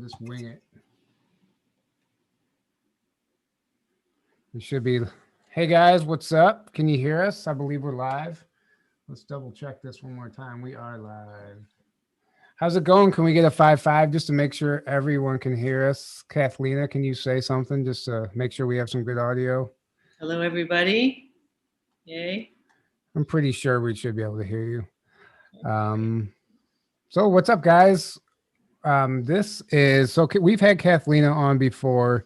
just wing it. We should be. Hey guys, what's up? Can you hear us? I believe we're live. Let's double check this one more time. We are live. How's it going? Can we get a 5-5 just to make sure everyone can hear us? Cathleena, can you say something just to make sure we have some good audio? Hello, everybody. Yay. I'm pretty sure we should be able to hear you. So what's up, guys? We've had Cathleena on before.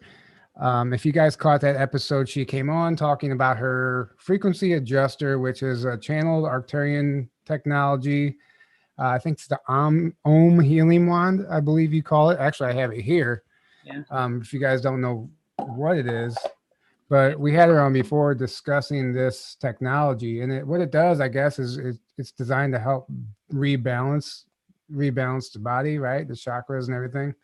If you guys caught that episode, she came on talking about her frequency adjuster, which is a channeled Arcturian technology. I think it's the Om healing wand, I believe you call it. Actually, I have it here. Yeah. If you guys don't know what it is, but we had her on before discussing this technology, and what it does, I guess, is it's designed to help rebalance the body, right? The chakras and everything.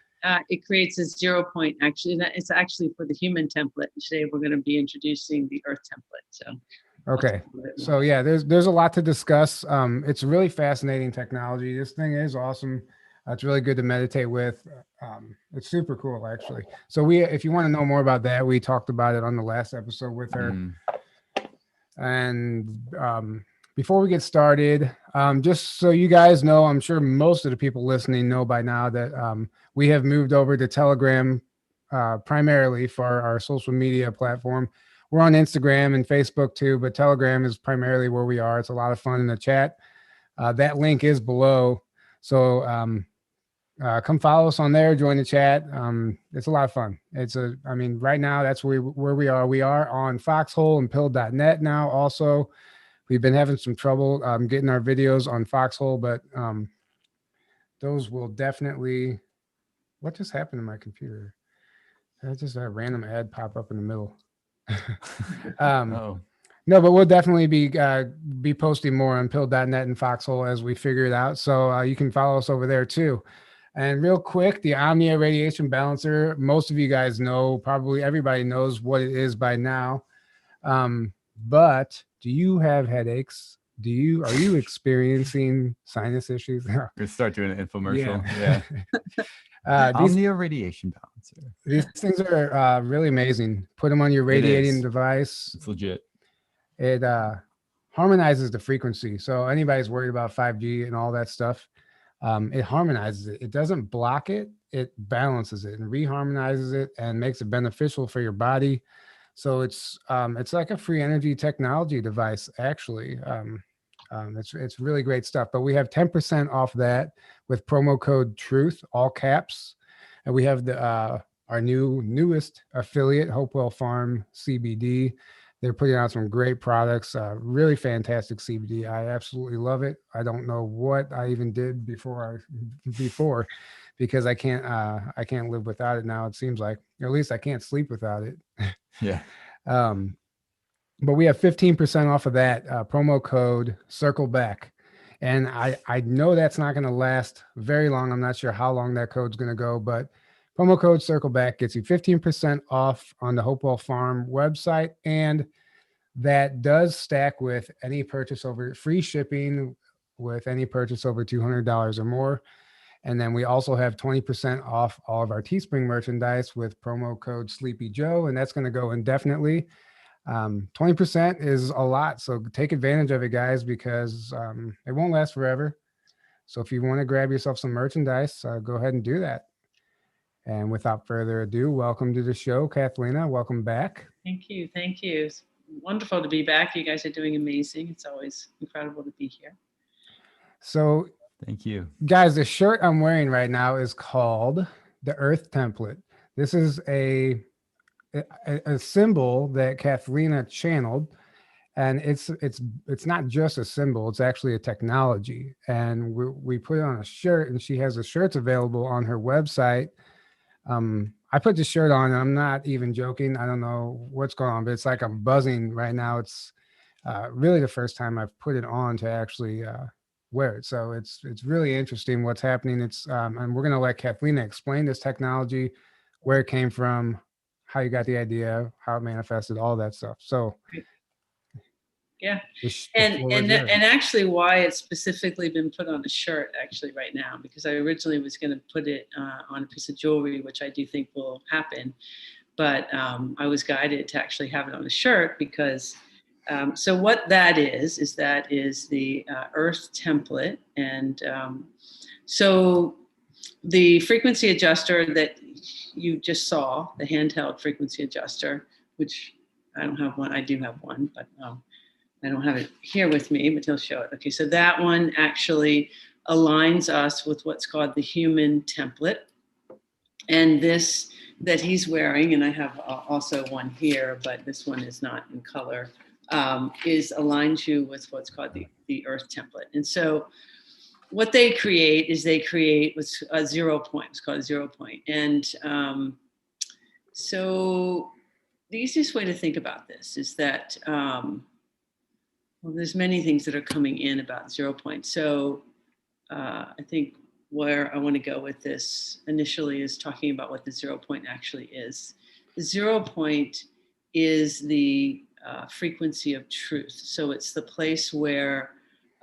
It creates a 0 point. Actually, it's actually for the human template. Today, we're going to be introducing the Earth template. So. Okay. So yeah, there's a lot to discuss. It's really fascinating technology. This thing is awesome. It's really good to meditate with. It's super cool, actually. So if you want to know more about that, we talked about it on the last episode with her. And before we get started, just so you guys know, I'm sure most of the people listening know by now that we have moved over to Telegram primarily for our social media platform. We're on Instagram and Facebook too, but Telegram is primarily where we are. It's a lot of fun in the chat. That link is below. So come follow us on there, join the chat. It's a lot of fun. Right now that's where we are. We are on Foxhole and Pill.net now. Also, we've been having some trouble getting our videos on Foxhole, but those will definitely. What just happened to my computer? That's just a random ad pop up in the middle. No, but we'll definitely be posting more on Pill.net and Foxhole as we figure it out. So you can follow us over there too. And real quick, the Omnia radiation balancer, most of you guys know, probably everybody knows what it is by now. But do you have headaches? Are you experiencing sinus issues? We're gonna start doing an infomercial. Yeah. Omnia radiation balancer. These things are really amazing. Put them on your radiating device. It's legit. It harmonizes the frequency. So anybody's worried about 5G and all that stuff, it harmonizes it. It doesn't block it. It balances it and reharmonizes it and makes it beneficial for your body. So it's like a free energy technology device, actually. It's really great stuff. But we have 10% off that with promo code TRUTH, all caps. And we have our newest affiliate, Hopewell Farm CBD. They're putting out some great products, really fantastic CBD. I absolutely love it. I don't know what I even did before because I can't live without it now. It seems like, or at least I can't sleep without it. Yeah. But we have 15% off of that promo code Circle Back. And I know that's not going to last very long. I'm not sure how long that code's going to go, but promo code Circle Back gets you 15% off on the Hopewell Farm website. And that does stack with any purchase over free shipping with any purchase over $200 or more. And then we also have 20% off all of our Teespring merchandise with promo code Sleepy Joe. And that's going to go indefinitely. 20% is a lot. So take advantage of it, guys, because it won't last forever. So if you want to grab yourself some merchandise, go ahead and do that. And without further ado, welcome to the show, Cathleena. Welcome back. Thank you. Thank you. It's wonderful to be back. You guys are doing amazing. It's always incredible to be here. So thank you, guys. The shirt I'm wearing right now is called the Earth Template. This is a symbol that Cathleena channeled, and it's not just a symbol, it's actually a technology, and we put it on a shirt, and she has the shirts available on her website. I put the shirt on and I'm not even joking. I don't know what's going on, but it's like I'm buzzing right now. It's really the first time I've put it on to actually wear it, so it's really interesting what's happening. It's and we're going to let Cathleena explain this technology, where it came from, how you got the idea, how it manifested, all that stuff. So Yeah. The And floor is yours. actually why it's specifically been put on a shirt actually right now, because I originally was going to put it on a piece of jewelry, which I do think will happen. But I was guided to actually have it on a shirt because, so what that is the Earth template. And so the frequency adjuster that you just saw, the handheld frequency adjuster, which I don't have one, I do have one, but I don't have it here with me, but he'll show it. Okay, so that one actually aligns us with what's called the human template. And this that he's wearing, and I have also one here, but this one is not in color, aligns you with what's called the Earth template. And so what they create what's a 0 point. It's called a 0 point. And so the easiest way to think about this is that, well, there's many things that are coming in about 0 point. So I think where I want to go with this initially is talking about what the 0 point actually is. The 0 point is the frequency of truth. So it's the place where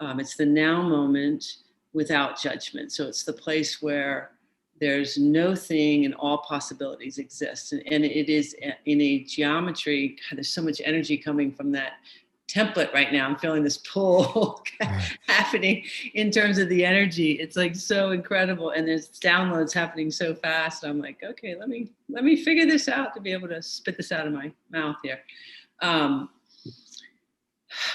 it's the now moment without judgment. So it's the place where there's no thing and all possibilities exist. And it is in a geometry, God, there's so much energy coming from that template right now. I'm feeling this pull happening in terms of the energy. It's like so incredible, and there's downloads happening so fast. I'm like, okay, let me figure this out to be able to spit this out of my mouth here.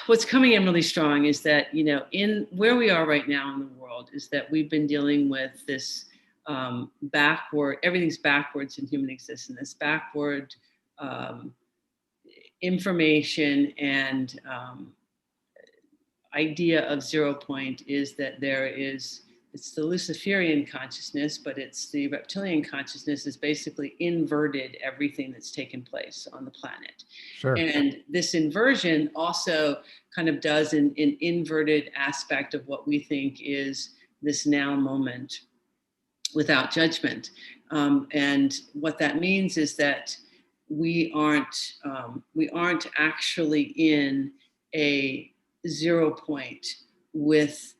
What's coming in really strong is that, in where we are right now in the world, is that we've been dealing with this everything's backwards in human existence. This backward information and idea of 0 point is that it's the Luciferian consciousness, but it's the reptilian consciousness is basically inverted everything that's taken place on the planet. Sure. And this inversion also kind of does an inverted aspect of what we think is this now moment without judgment. And what that means is that we aren't actually in a 0 point with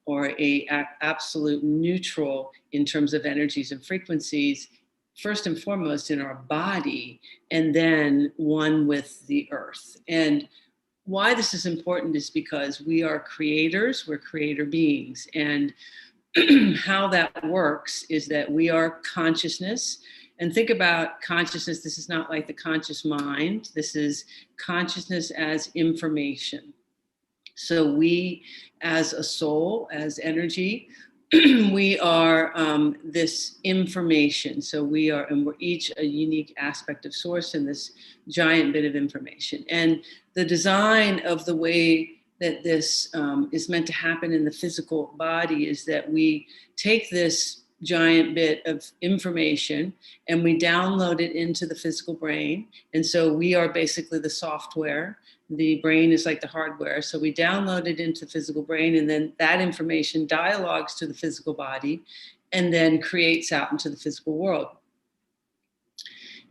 or a absolute neutral in terms of energies and frequencies, first and foremost in our body, and then one with the earth. And why this is important is because we are creators, we're creator beings. And how that works is that we are consciousness. And think about consciousness. This is not like the conscious mind. This is consciousness as information. So we, as a soul, as energy, we are this information. So we're each a unique aspect of source in this giant bit of information. And the design of the way that this is meant to happen in the physical body is that we take this giant bit of information and we download it into the physical brain. And so we are basically the software. The brain is like the hardware. So we download it into the physical brain, and then that information dialogues to the physical body and then creates out into the physical world.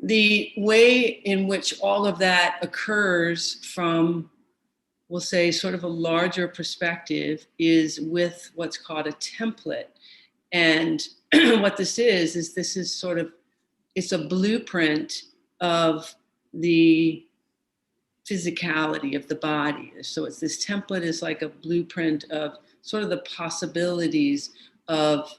The way in which all of that occurs from, we'll say, sort of a larger perspective is with what's called a template. And what this is sort of, it's a blueprint of the physicality of the body. So it's this template is like a blueprint of sort of the possibilities of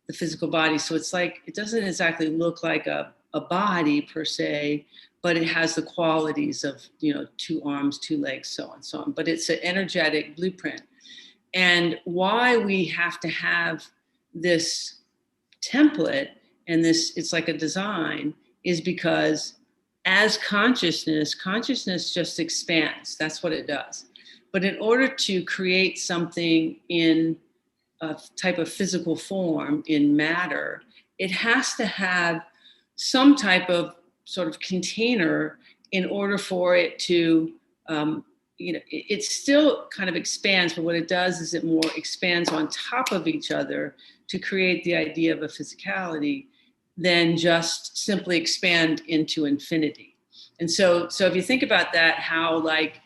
the physical body. So it's like, it doesn't exactly look like a body per se, but it has the qualities of, 2 arms, 2 legs, so on, so on. But it's an energetic blueprint. And why we have to have this template and this, it's like a design, is because as consciousness just expands. That's what it does. But in order to create something in a type of physical form, in matter, it has to have some type of sort of container in order for it to, it still kind of expands, but what it does is it more expands on top of each other to create the idea of a physicality than just simply expand into infinity. And so if you think about that, how like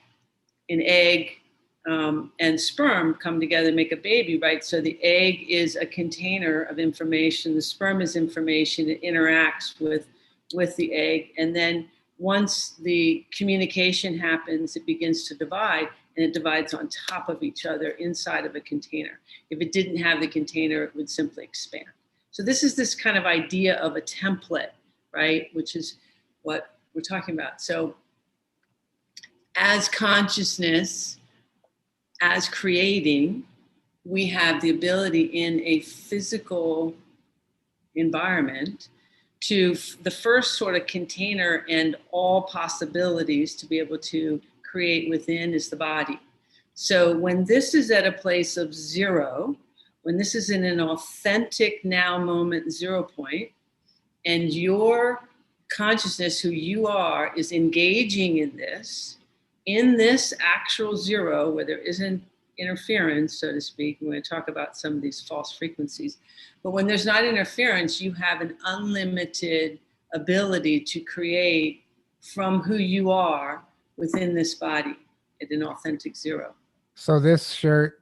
an egg and sperm come together and make a baby, right? So the egg is a container of information. The sperm is information. It interacts with the egg. And then once the communication happens, it begins to divide, and it divides on top of each other inside of a container. If it didn't have the container, it would simply expand. So this is this kind of idea of a template, right? Which is what we're talking about. So as consciousness, as creating, we have the ability in a physical environment to the first sort of container and all possibilities to be able to create within is the body. So when this is at a place of zero, when this is in an authentic now moment 0 point, and your consciousness, who you are, is engaging in this actual zero where there isn't interference, so to speak. We're going to talk about some of these false frequencies. But when there's not interference, you have an unlimited ability to create from who you are within this body at an authentic zero. So this shirt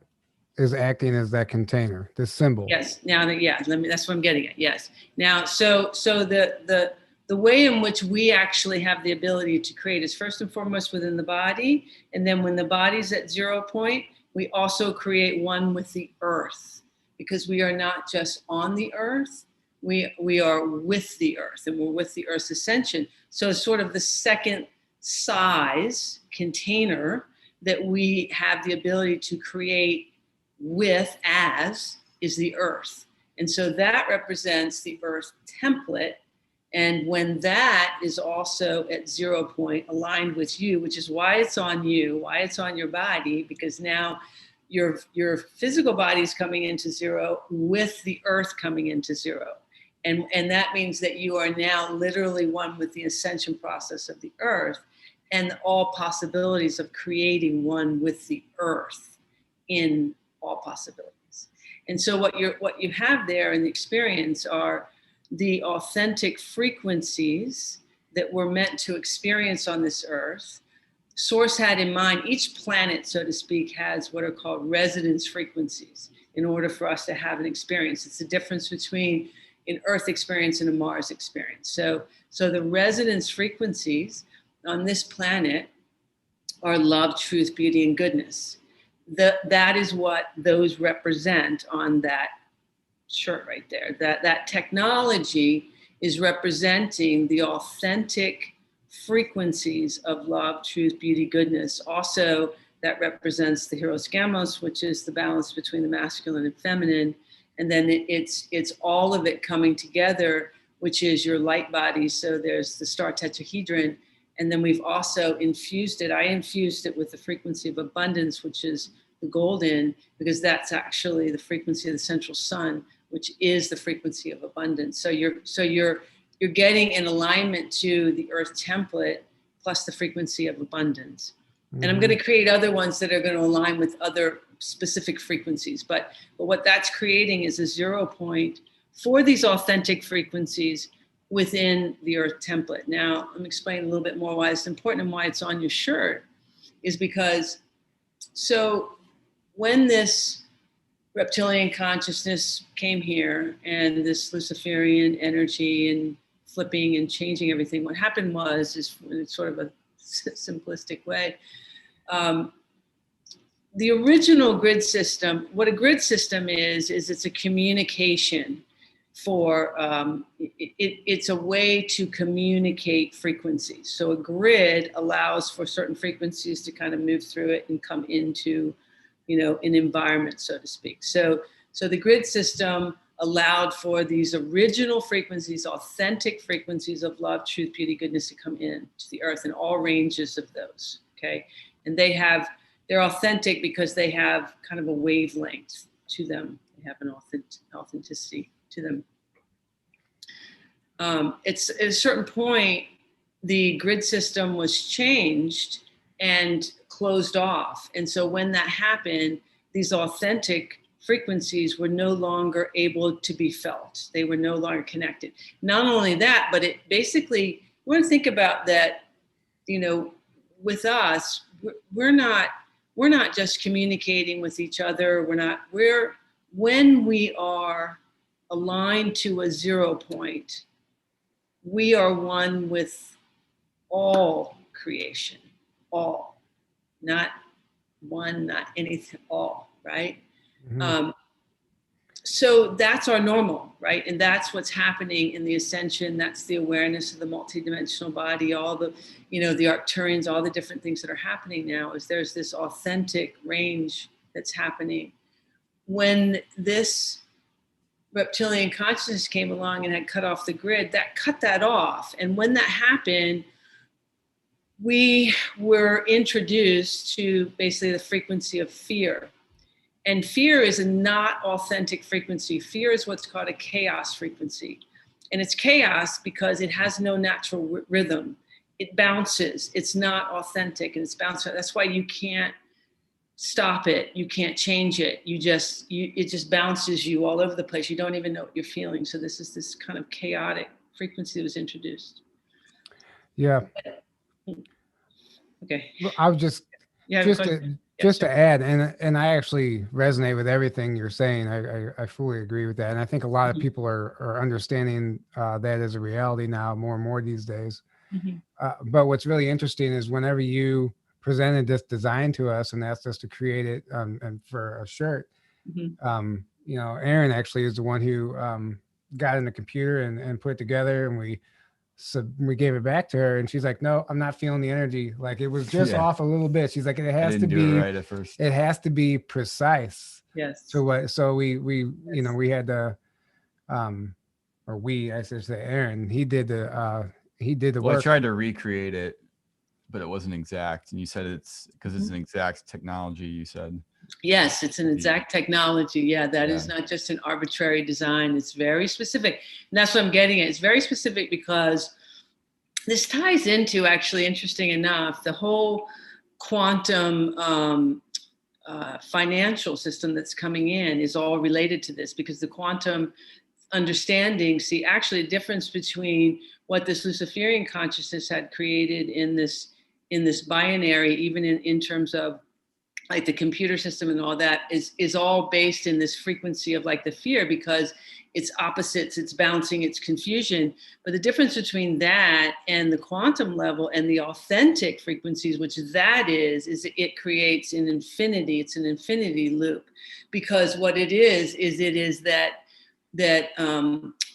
is acting as that container, this symbol. Yes. Now that, yeah, that's what I'm getting at. Yes. Now, so the way in which we actually have the ability to create is first and foremost within the body. And then when the body's at 0 point, we also create one with the earth, because we are not just on the earth, we are with the earth, and we're with the earth's ascension. So it's sort of the second size container that we have the ability to create with as is the earth. And so that represents the earth template. And when that is also at 0 point aligned with you, which is why it's on you, why it's on your body, because now your physical body is coming into zero with the earth coming into zero. And that means that you are now literally one with the ascension process of the earth and all possibilities of creating one with the earth in all possibilities. And so what you have there in the experience are the authentic frequencies that we're meant to experience on this earth. Source had in mind, each planet, so to speak, has what are called resonance frequencies in order for us to have an experience. It's the difference between an Earth experience and a Mars experience. So the resonance frequencies on this planet are love, truth, beauty, and goodness. That is what those represent on that shirt right there. That technology is representing the authentic frequencies of love, truth, beauty, goodness. Also, that represents the Hieros Gamos, which is the balance between the masculine and feminine. And then it's all of it coming together, which is your light body. So there's the star tetrahedron. And then we've also infused it. I infused it with the frequency of abundance, which is the golden, because that's actually the frequency of the central sun, which is the frequency of abundance. So you're getting in alignment to the earth template plus the frequency of abundance. Mm-hmm. And I'm going to create other ones that are going to align with other specific frequencies. But what that's creating is a 0 point for these authentic frequencies within the earth template. Now, let me explain a little bit more why it's important and why it's on your shirt, is because, so when this reptilian consciousness came here and this Luciferian energy and flipping and changing everything, what happened was, is in sort of a simplistic way, the original grid system, what a grid system is it's a communication for, it's a way to communicate frequencies. So a grid allows for certain frequencies to kind of move through it and come into, an environment, so to speak. So the grid system allowed for these original frequencies, authentic frequencies of love, truth, beauty, goodness to come in to the earth in all ranges of those, okay? And they're authentic because they have kind of a wavelength to them. They have an authenticity to them. It's at a certain point, the grid system was changed and closed off. And so when that happened, these authentic frequencies were no longer able to be felt. They were no longer connected. Not only that, but it basically, you want to think about that, with us, we're not just communicating with each other. When we are aligned to a 0 point, we are one with all creation, all, not one, not anything, all, right? Mm-hmm. So that's our normal, right? And that's what's happening in the ascension. That's the awareness of the multidimensional body, all the, the Arcturians, all the different things that are happening now, is there's this authentic range that's happening. When this reptilian consciousness came along and had cut off the grid, that cut that off. And when that happened, we were introduced to basically the frequency of fear. And fear is a not authentic frequency. Fear is what's called a chaos frequency. And it's chaos because it has no natural rhythm. It bounces. It's not authentic, and it's bouncing. That's why you can't stop it. You can't change it. It just bounces you all over the place. You don't even know what you're feeling. So this is this kind of chaotic frequency that was introduced. Yeah. Okay. Well, I was just to add, and I actually resonate with everything you're saying. I fully agree with that, and I think a lot of people are understanding that as a reality now more and more these days. Mm-hmm. But what's really interesting is whenever you presented this design to us and asked us to create it and for a shirt, mm-hmm. Erin actually is the one who got in the computer and put it together, and we gave it back to her, and she's like, no, I'm not feeling the energy. Like, it was just off a little bit. She's like, it has to be right at first. It has to be precise. Yes. So we we had to, I should say Aaron, he did the work. I tried to recreate it, but it wasn't exact. And you said it's because it's an exact technology, you said. Yes, it's an exact technology. Yeah, that is not just an arbitrary design. It's very specific. And that's what I'm getting at. It's very specific because this ties into, actually, interesting enough, the whole quantum financial system that's coming in is all related to this, because the quantum understanding, actually the difference between what this Luciferian consciousness had created in this binary, even in terms of like the computer system and all that, is all based in this frequency of like the fear, because it's opposites, it's bouncing, it's confusion. But the difference between that and the quantum level and the authentic frequencies, which that is it creates an infinity. It's an infinity loop, because what it is that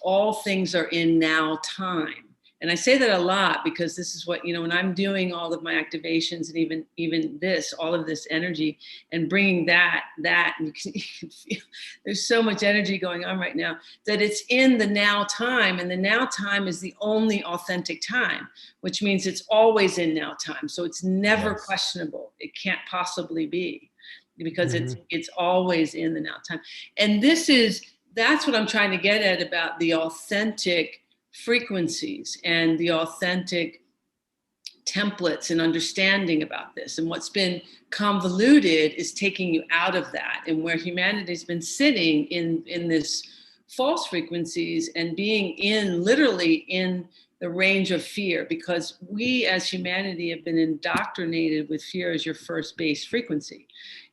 all things are in now time. And I say that a lot because this is what, when I'm doing all of my activations and even this, all of this energy, and bringing that, and you can feel there's so much energy going on right now, that it's in the now time. And the now time is the only authentic time, which means it's always in now time. So it's never questionable. It can't possibly be, because it's always in the now time. And that's what I'm trying to get at about the authentic frequencies and the authentic templates and understanding about this. And what's been convoluted is taking you out of that, and where humanity's been sitting in this false frequencies and being literally in the range of fear, because we as humanity have been indoctrinated with fear as your first base frequency.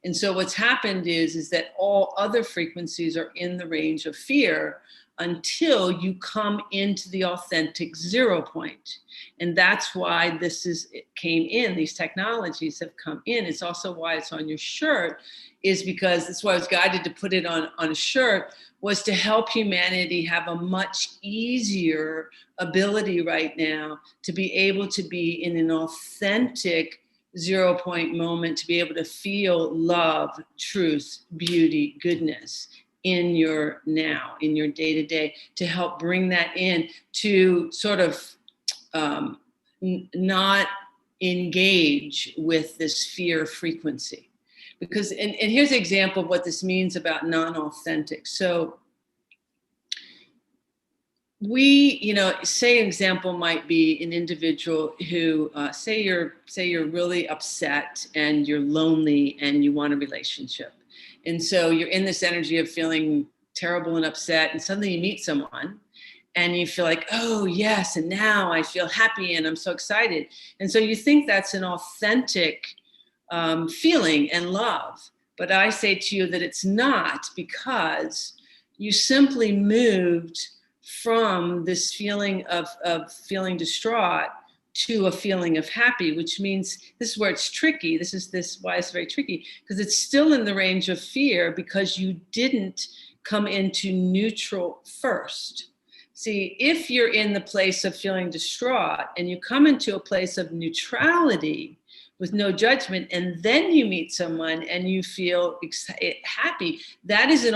And so what's happened is that all other frequencies are in the range of fear until you come into the authentic 0 point. And that's why it came in, these technologies have come in. It's also why it's on your shirt, is because that's why I was guided to put it on a shirt, was to help humanity have a much easier ability right now to be able to be in an authentic 0 point moment, to be able to feel love, truth, beauty, goodness in your now, in your day-to-day, to help bring that in, to sort of not engage with this fear frequency. Because, and here's an example of what this means about non-authentic. So say an example might be an individual who, say you're really upset and you're lonely and you want a relationship. And so you're in this energy of feeling terrible and upset, and suddenly you meet someone and you feel like, oh yes, and now I feel happy and I'm so excited. And so you think that's an authentic feeling and love. But I say to you that it's not, because you simply moved from this feeling of feeling distraught to a feeling of happy, which means, this is where it's tricky. This is why it's very tricky, because it's still in the range of fear, because you didn't come into neutral first. See, if you're in the place of feeling distraught and you come into a place of neutrality with no judgment, and then you meet someone and you feel happy, that is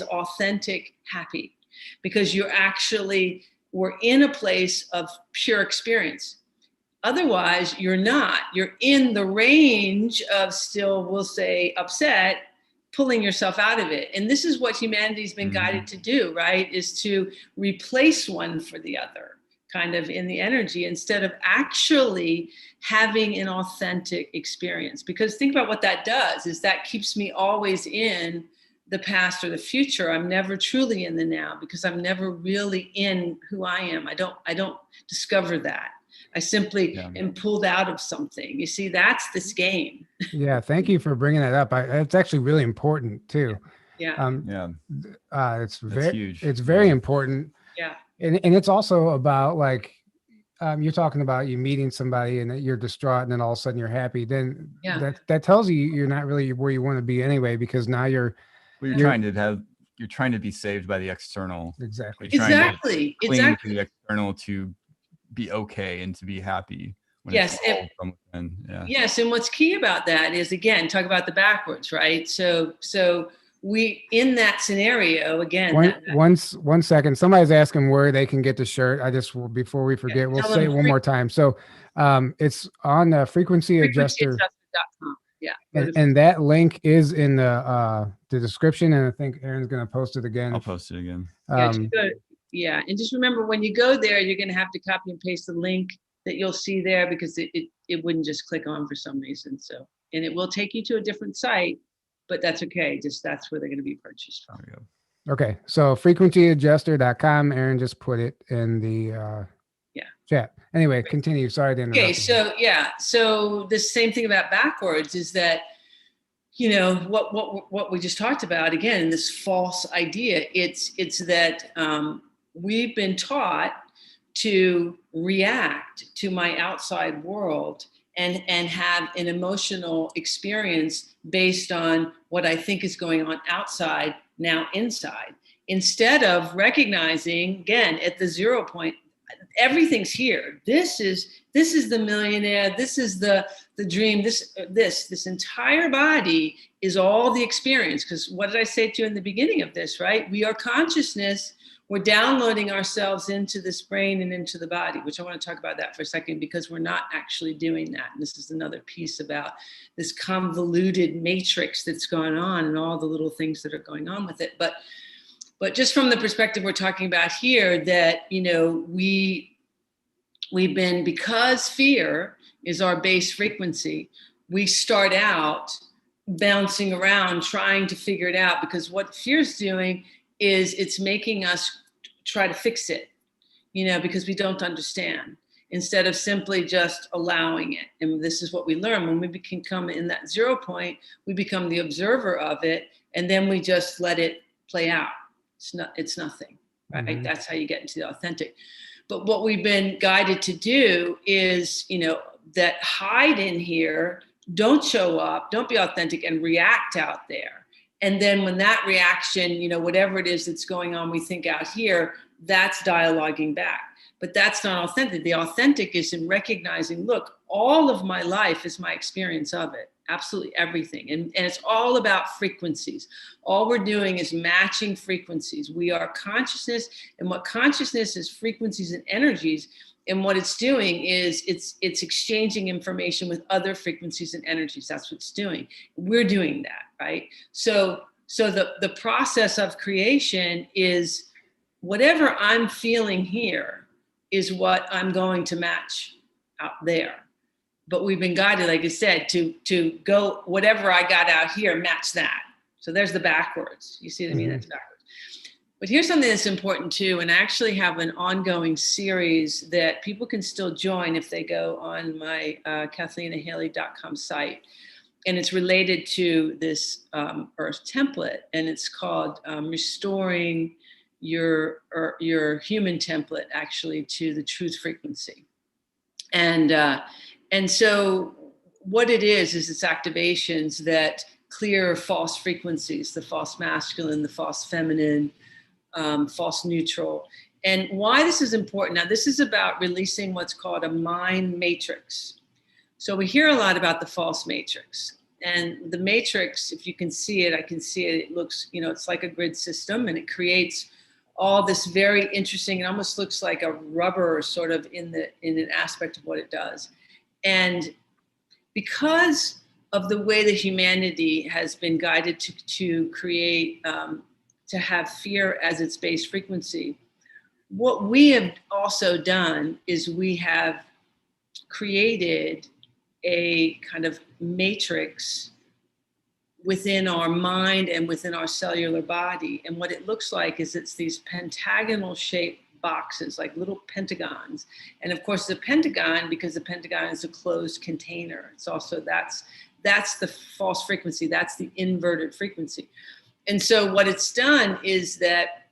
authentic happy, because you're actually, we're in a place of pure experience. Otherwise, you're not. You're in the range of still, we'll say, upset, pulling yourself out of it. And this is what humanity's been guided to do, right? Is to replace one for the other, kind of in the energy, instead of actually having an authentic experience. Because think about what that does, is that keeps me always in the past or the future. I'm never truly in the now, because I'm never really in who I am. I don't discover that. I simply am pulled out of something. You see, that's this game. Yeah, thank you for bringing that up. It's actually really important too. It's very huge. It's very important. Yeah, and it's also about, like, you're talking about you meeting somebody and you're distraught, and then all of a sudden you're happy. Then that tells you you're not really where you want to be anyway, because now you're trying to be saved by the external. Exactly. Exactly. To the external to be okay and to be happy. Yes. Yes. And what's key about that is, again, talk about the backwards, right? So we, in that scenario, again. One second. Somebody's asking where they can get the shirt. Before we forget, we'll say it one more time. So it's on the frequency adjuster. Yeah. And that link is in the description. And I think Aaron's going to post it again. I'll post it again. Yeah. And just remember, when you go there, you're going to have to copy and paste the link that you'll see there, because it wouldn't just click on for some reason. So, and it will take you to a different site, but that's okay. That's where they're going to be purchased from. There we go. Okay. So frequencyadjuster.com. Aaron just put it in the chat. Anyway, continue. Sorry to interrupt. Okay. So the same thing about backwards is that, what we just talked about, again, this false idea, it's that we've been taught to react to my outside world and have an emotional experience based on what I think is going on outside, now inside, instead of recognizing, again, at the 0 point, everything's here. This is the millionaire. This is the dream. This entire body is all the experience. Because what did I say to you in the beginning of this, right? We are consciousness. We're downloading ourselves into this brain and into the body, which I want to talk about that for a second, because we're not actually doing that. And this is another piece about this convoluted matrix that's going on and all the little things that are going on with it. But just from the perspective we're talking about here, that, we've been, because fear is our base frequency, we start out bouncing around trying to figure it out, because what fear's doing is it's making us try to fix it, because we don't understand, instead of simply just allowing it. And this is what we learn when we can come in that 0 point, we become the observer of it, and then we just let it play out. It's nothing, right? Mm-hmm. That's how you get into the authentic. But what we've been guided to do is, that hide in here, don't show up, don't be authentic, and react out there. And then when that reaction, whatever it is that's going on, we think out here, that's dialoguing back. But that's not authentic. The authentic is in recognizing, look, all of my life is my experience of it. Absolutely everything. And it's all about frequencies. All we're doing is matching frequencies. We are consciousness, and what consciousness is, frequencies and energies. And what it's doing is it's exchanging information with other frequencies and energies. That's what it's doing. We're doing that, right? So the process of creation is whatever I'm feeling here is what I'm going to match out there. But we've been guided, like I said, to go, whatever I got out here, match that. So there's the backwards. You see what I mean? That's backwards. But here's something that's important too, and I actually have an ongoing series that people can still join if they go on my KathleenaHailley.com site. And it's related to this Earth template, and it's called Restoring Your Human Template, actually, to the truth frequency. And so what it is it's activations that clear false frequencies, the false masculine, the false feminine, false neutral. And why this is important, now this is about releasing what's called a mind matrix. So we hear a lot about the false matrix. And the matrix, if you can see it, I can see it, it looks, it's like a grid system, and it creates all this very interesting, it almost looks like a rubber sort of in an aspect of what it does. And because of the way that humanity has been guided to create, to have fear as its base frequency, what we have also done is we have created a kind of matrix within our mind and within our cellular body. And what it looks like is it's these pentagonal shaped boxes, like little pentagons. And of course the pentagon, because the pentagon is a closed container, it's also, that's the false frequency, that's the inverted frequency. And so what it's done is that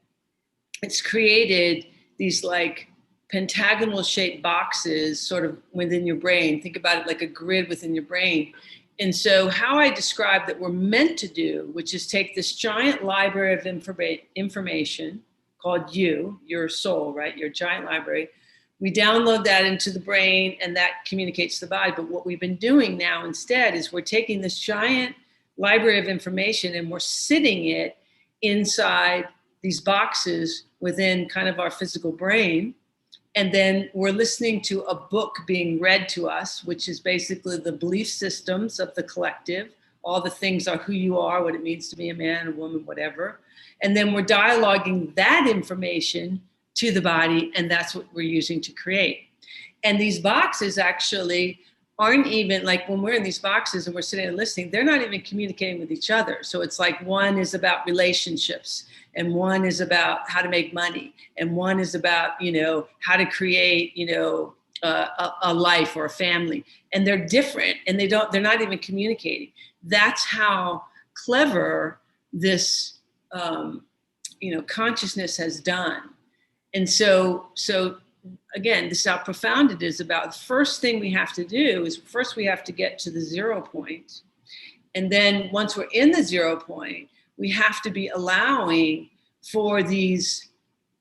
it's created these like pentagonal shaped boxes sort of within your brain. Think about it like a grid within your brain. And so how I describe that we're meant to do, which is take this giant library of information called your soul, right? Your giant library. We download that into the brain and that communicates to the body. But what we've been doing now instead is we're taking this giant library of information and we're sitting it inside these boxes within kind of our physical brain. And then we're listening to a book being read to us, which is basically the belief systems of the collective. All the things are who you are, what it means to be a man, a woman, whatever. And then we're dialoguing that information to the body, and that's what we're using to create. And these boxes actually aren't even, like when we're in these boxes and we're sitting and listening, they're not even communicating with each other. So it's like one is about relationships, and one is about how to make money, and one is about, how to create, a life or a family. And they're different, and they're not even communicating. That's how clever this, consciousness has done. And so again, this is how profound it is. About the first thing we have to do is first we have to get to the 0 point. And then once we're in the 0 point, we have to be allowing for these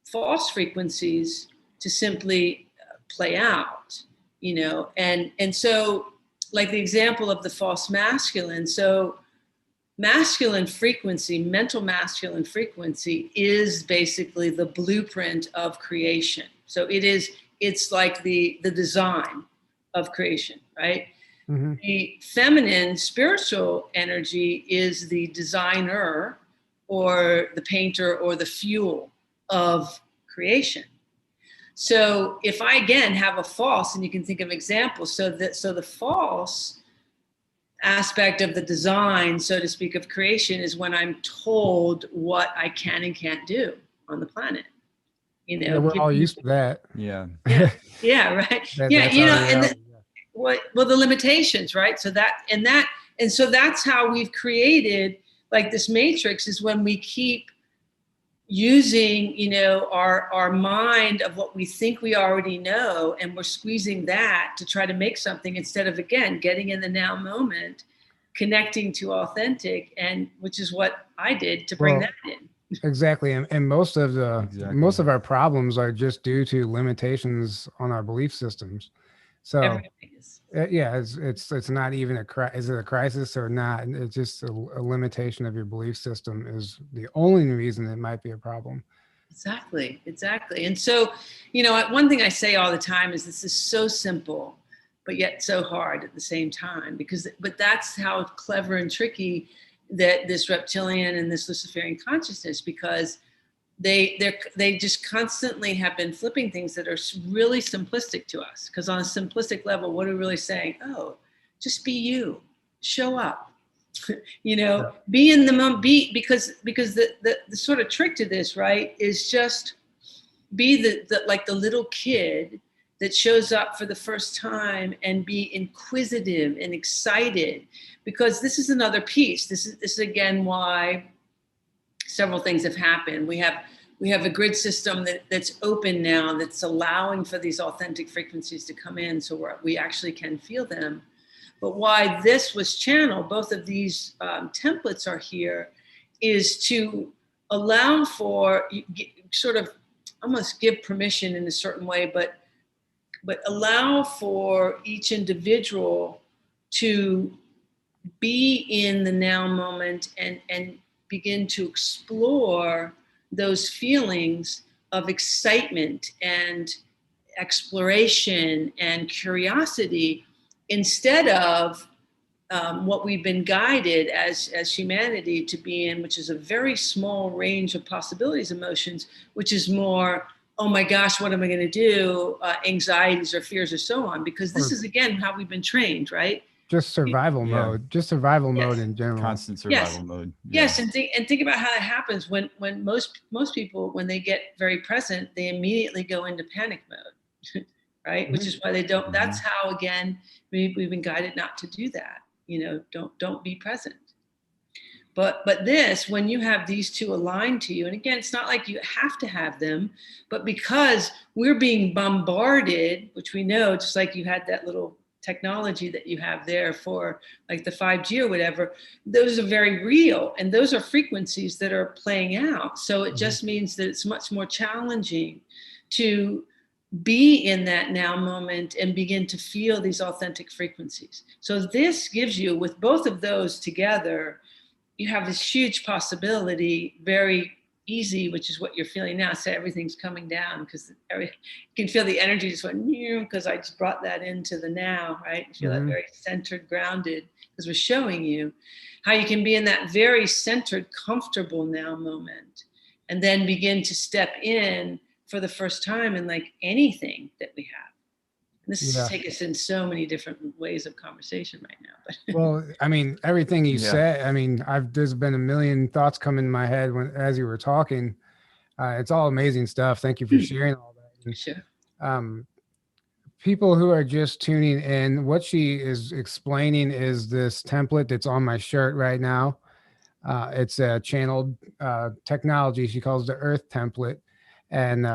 false frequencies to simply play out, and so like the example of the false masculine. So masculine frequency, mental masculine frequency is basically the blueprint of creation. So it's like the design of creation, right? Mm-hmm. The feminine spiritual energy is the designer or the painter or the fuel of creation. So if I, again, have a false, and you can think of examples, so the false aspect of the design, so to speak, of creation is when I'm told what I can and can't do on the planet. Yeah, we're all used to that. Yeah. Yeah, right. The limitations, right? So that's how we've created like this matrix, is when we keep using, our mind of what we think we already know, and we're squeezing that to try to make something instead of, again, getting in the now moment, connecting to authentic, and which is what I did to bring that in. Exactly. And most of our problems are just due to limitations on our belief systems. So it's not even is it a crisis or not? It's just a limitation of your belief system is the only reason it might be a problem. Exactly. And so, one thing I say all the time is this is so simple, but yet so hard at the same time, but that's how clever and tricky that this reptilian and this Luciferian consciousness, because they just constantly have been flipping things that are really simplistic to us. Because on a simplistic level, what are we really saying? Oh, just be you, show up, You know, be in the moment, because the sort of trick to this, right, is just be the like the little kid that shows up for the first time and be inquisitive and excited, because this is another piece. This is again why several things have happened. We have a grid system that's open now, that's allowing for these authentic frequencies to come in, so we actually can feel them. But why this was channeled, both of these templates are here, is to allow for, sort of almost give permission in a certain way, but allow for each individual to be in the now moment and begin to explore those feelings of excitement and exploration and curiosity, instead of what we've been guided as humanity to be in, which is a very small range of possibilities, emotions, which is more, oh my gosh, what am I going to do? Anxieties or fears or so on, because this is, again, how we've been trained, right? Just survival mode, just survival mode in general. Constant survival mode. Yes, and think about how it happens when most people, when they get very present, they immediately go into panic mode, right? Which is why they don't. That's how, again, we've been guided not to do that. You know, don't be present. But this, when you have these two aligned to you, and again, it's not like you have to have them, but because we're being bombarded, which we know, just like you had that little technology that you have there for like the 5G or whatever, those are very real, and those are frequencies that are playing out. So it just means that it's much more challenging to be in that now moment and begin to feel these authentic frequencies. So this gives you, with both of those together, you have this huge possibility, very easy, which is what you're feeling now. So everything's coming down, because you can feel the energy just went, because I just brought that into the now, right? You feel that very centered, grounded, because we're showing you how you can be in that very centered, comfortable now moment, and then begin to step in for the first time in like anything that we have. This is take us in so many different ways of conversation right now. But well, I mean, everything you said, I mean, there's been a million thoughts come in my head as you were talking. It's all amazing stuff. Thank you for sharing all that. Sure. People who are just tuning in, what she is explaining is this template that's on my shirt right now. It's a channeled technology. She calls the Earth template. And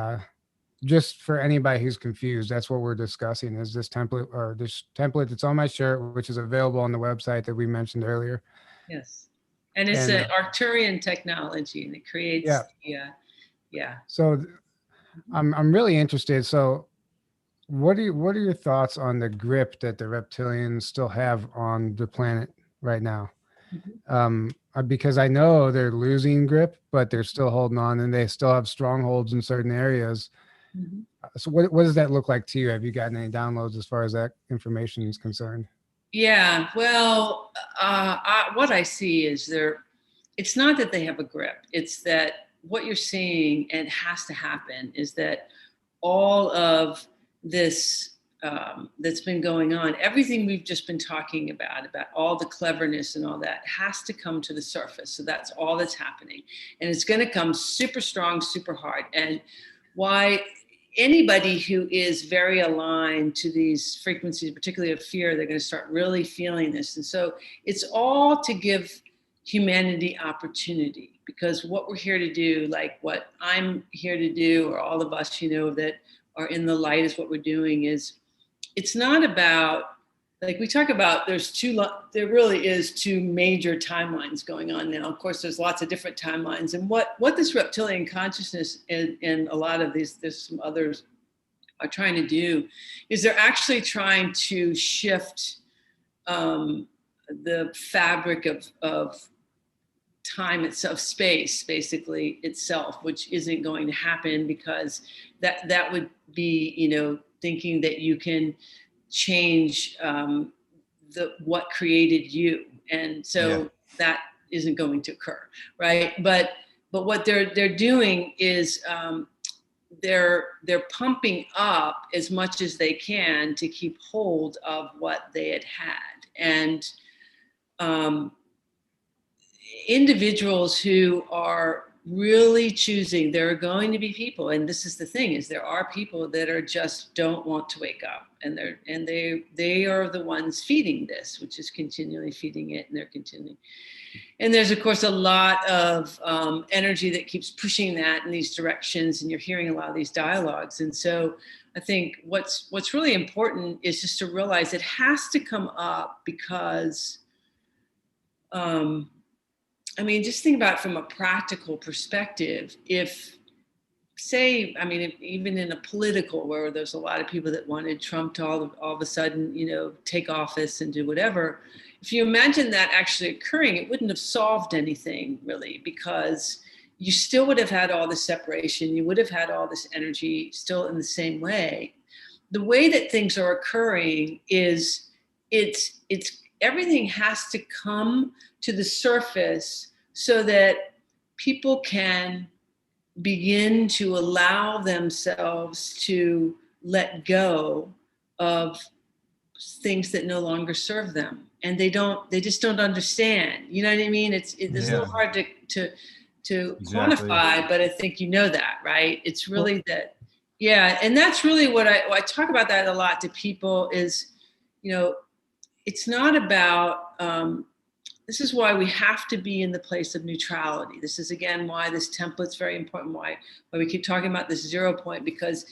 just for anybody who's confused, that's what we're discussing, is this template that's on my shirt, which is available on the website that we mentioned earlier. Yes. And it's an Arcturian technology, and it creates, So I'm really interested. So what are your thoughts on the grip that the reptilians still have on the planet right now? Because I know they're losing grip, but they're still holding on, and they still have strongholds in certain areas. So what does that look like to you? Have you gotten any downloads as far as that information is concerned? Yeah, well, what I see is it's not that they have a grip. It's that what you're seeing, and has to happen, is that all of this that's been going on, everything we've just been talking about all the cleverness and all that, has to come to the surface. So that's all that's happening. And it's going to come super strong, super hard. And why anybody who is very aligned to these frequencies, particularly of fear, they're going to start really feeling this. And so it's all to give humanity opportunity, because what we're here to do, like what I'm here to do, or all of us, that are in the light, is what we're doing. Is it's not about, like we talk about, there really is two major timelines going on now. Of course, there's lots of different timelines. And what this reptilian consciousness and a lot of these, there's some others, are trying to do, is they're actually trying to shift the fabric of time itself, space basically itself, which isn't going to happen, because that would be, thinking that you can change what created you, and so that isn't going to occur, right? But what they're doing is they're pumping up as much as they can to keep hold of what they had, and individuals who are really choosing, there are going to be people, and this is the thing, is there are people that are just don't want to wake up, and they are the ones feeding this, which is continually feeding it, and they're continuing. And there's of course a lot of energy that keeps pushing that in these directions, and you're hearing a lot of these dialogues. And so I think what's really important is just to realize it has to come up because I mean, just think about it from a practical perspective. If, say, I mean, if, even in a political, where there's a lot of people that wanted Trump to all of a sudden, you know, take office and do whatever. If you imagine that actually occurring, it wouldn't have solved anything really, because you still would have had all this separation. You would have had all this energy still in the same way. The way that things are occurring is it's everything has to come to the surface so that people can begin to allow themselves to let go of things that no longer serve them. And they just don't understand. You know what I mean? It's a little hard to quantify, but I think you know that, right? It's really that, yeah. And that's really what I talk about that a lot to people is, you know, it's not about, this is why we have to be in the place of neutrality. This is, again, why this template's very important, why we keep talking about this 0 point, because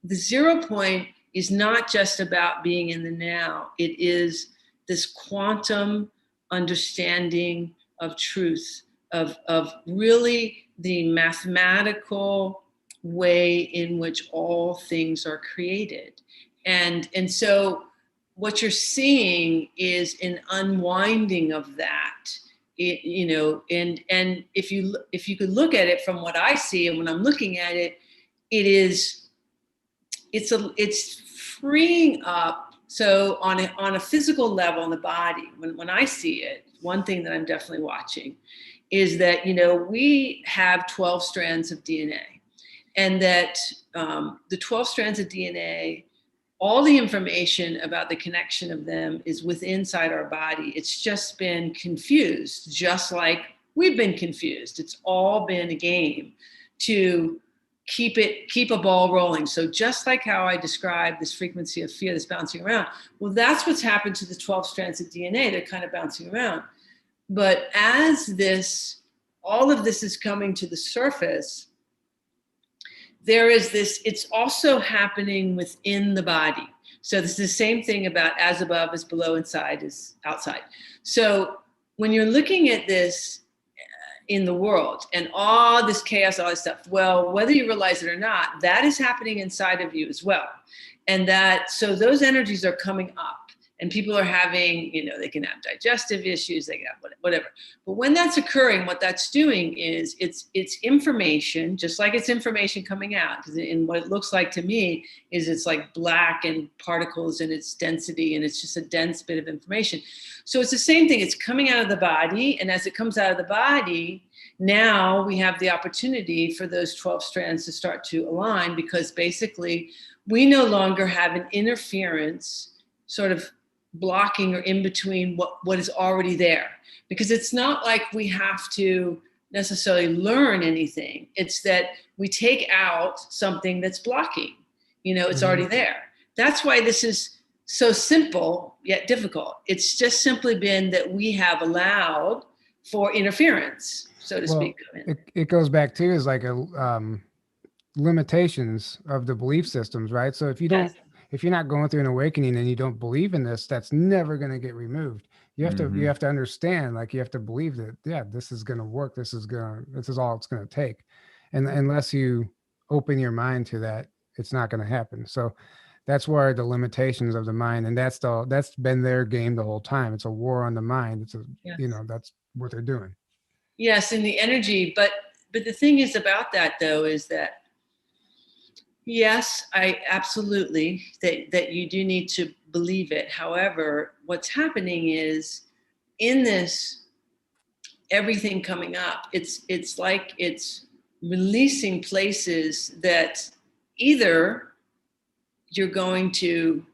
the 0 point is not just about being in the now. It is this quantum understanding of truth, of really the mathematical way in which all things are created. And so what you're seeing is an unwinding of that, you know, and if you could look at it from what I see, and when I'm looking at it, it's freeing up. So on a physical level in the body, when I see it, one thing that I'm definitely watching is that, you know, we have 12 strands of DNA, and that the 12 strands of DNA, all the information about the connection of them is within inside our body. It's just been confused, just like we've been confused. It's all been a game to keep a ball rolling. So just like how I described this frequency of fear that's bouncing around, well, that's what's happened to the 12 strands of DNA. They're kind of bouncing around. But as all of this is coming to the surface, there is this, it's also happening within the body. So this is the same thing about as above, as below, inside, as outside. So when you're looking at this in the world and all this chaos, all this stuff, well, whether you realize it or not, that is happening inside of you as well. And so those energies are coming up. And people are having, you know, they can have digestive issues, they can have whatever. But when that's occurring, what that's doing is it's information, just like it's information coming out. Because in what it looks like to me is it's like black and particles and its density, and it's just a dense bit of information. So it's the same thing. It's coming out of the body, and as it comes out of the body, now we have the opportunity for those 12 strands to start to align, because basically we no longer have an interference sort of blocking or in between what is already there, because it's not like we have to necessarily learn anything. It's that we take out something that's blocking, you know, it's already there. That's why this is so simple yet difficult. It's just simply been that we have allowed for interference, so to speak. It goes back to is like limitations of the belief systems, right? So if you don't, if you're not going through an awakening and you don't believe in this, that's never going to get removed. You have to understand, like, you have to believe that, yeah, this is going to work. This is all it's going to take. And unless you open your mind to that, it's not going to happen. So that's where the limitations of the mind, and that's been their game the whole time. It's a war on the mind. It's you know, that's what they're doing. Yes. And the energy, but the thing is about that though, is that, yes, I absolutely, that you do need to believe it. However, what's happening is in this, everything coming up, it's like it's releasing places that either you're going to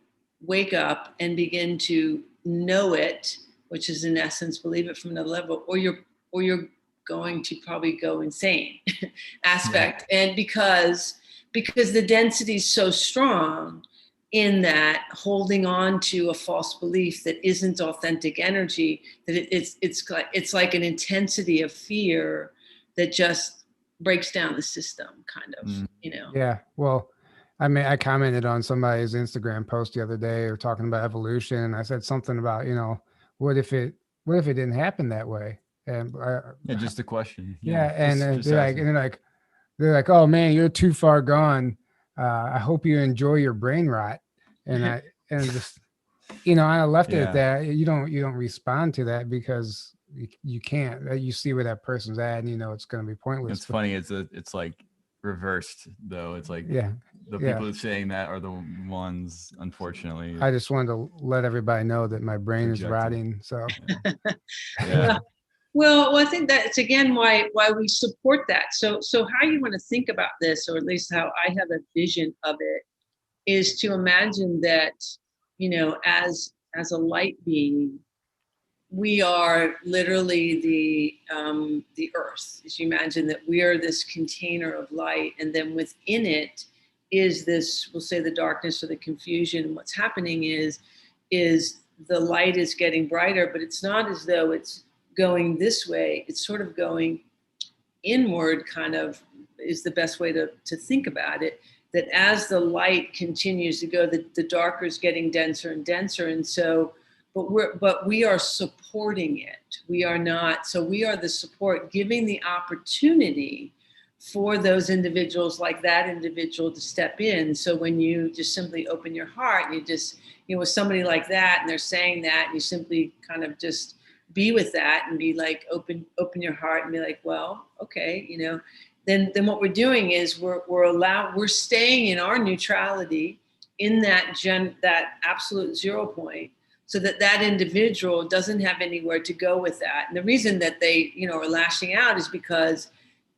wake up and begin to know it, which is in essence, believe it from another level, or you're you're going to probably go insane aspect. And because the density is so strong in that holding on to a false belief that isn't authentic energy, that it's like an intensity of fear that just breaks down the system, kind of, Yeah. Well, I mean, I commented on somebody's Instagram post the other day, or talking about evolution, and I said something about, what if it didn't happen that way? And yeah, just a question. Yeah, and just they're like, oh man, you're too far gone. I hope you enjoy your brain rot. And just I left it at that. You don't respond to that, because you can't. You see where that person's at, and it's going to be pointless. It's funny. It's like reversed though. It's like the people saying that are the ones, unfortunately. I just wanted to let everybody know that my brain is rotting. So yeah. Well, I think that's again why we support that. So how you want to think about this, or at least how I have a vision of it, is to imagine that, as a light being, we are literally the earth. As you imagine that we are this container of light, and then within it is this, we'll say, the darkness or the confusion. What's happening is the light is getting brighter, but it's not as though it's going this way. It's sort of going inward, kind of, is the best way to think about it. That as the light continues to go, the darker is getting denser and denser. And so, but we are supporting it. We are not. So we are the support, giving the opportunity for those individuals, like that individual, to step in. So when you just simply open your heart, and you just, with somebody like that, and they're saying that, and you simply kind of just be with that and be like, open your heart and be like, well, okay, then what we're doing is we're staying in our neutrality, in that absolute 0 point, so that individual doesn't have anywhere to go with that. And the reason that they, are lashing out is because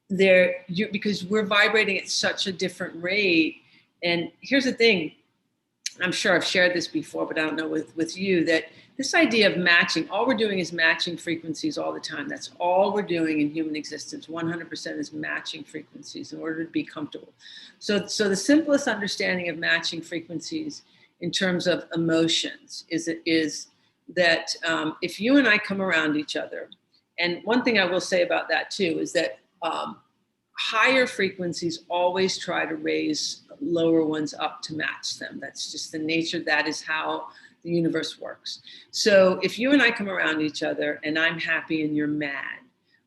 because we're vibrating at such a different rate. And here's the thing, I'm sure I've shared this before, but I don't know with you, that this idea of matching, all we're doing is matching frequencies all the time. That's all we're doing in human existence. 100% is matching frequencies in order to be comfortable. So the simplest understanding of matching frequencies in terms of emotions is that if you and I come around each other, and one thing I will say about that too is that higher frequencies always try to raise lower ones up to match them. That's just the nature. That is how the universe works. So if you and I come around each other and I'm happy and you're mad,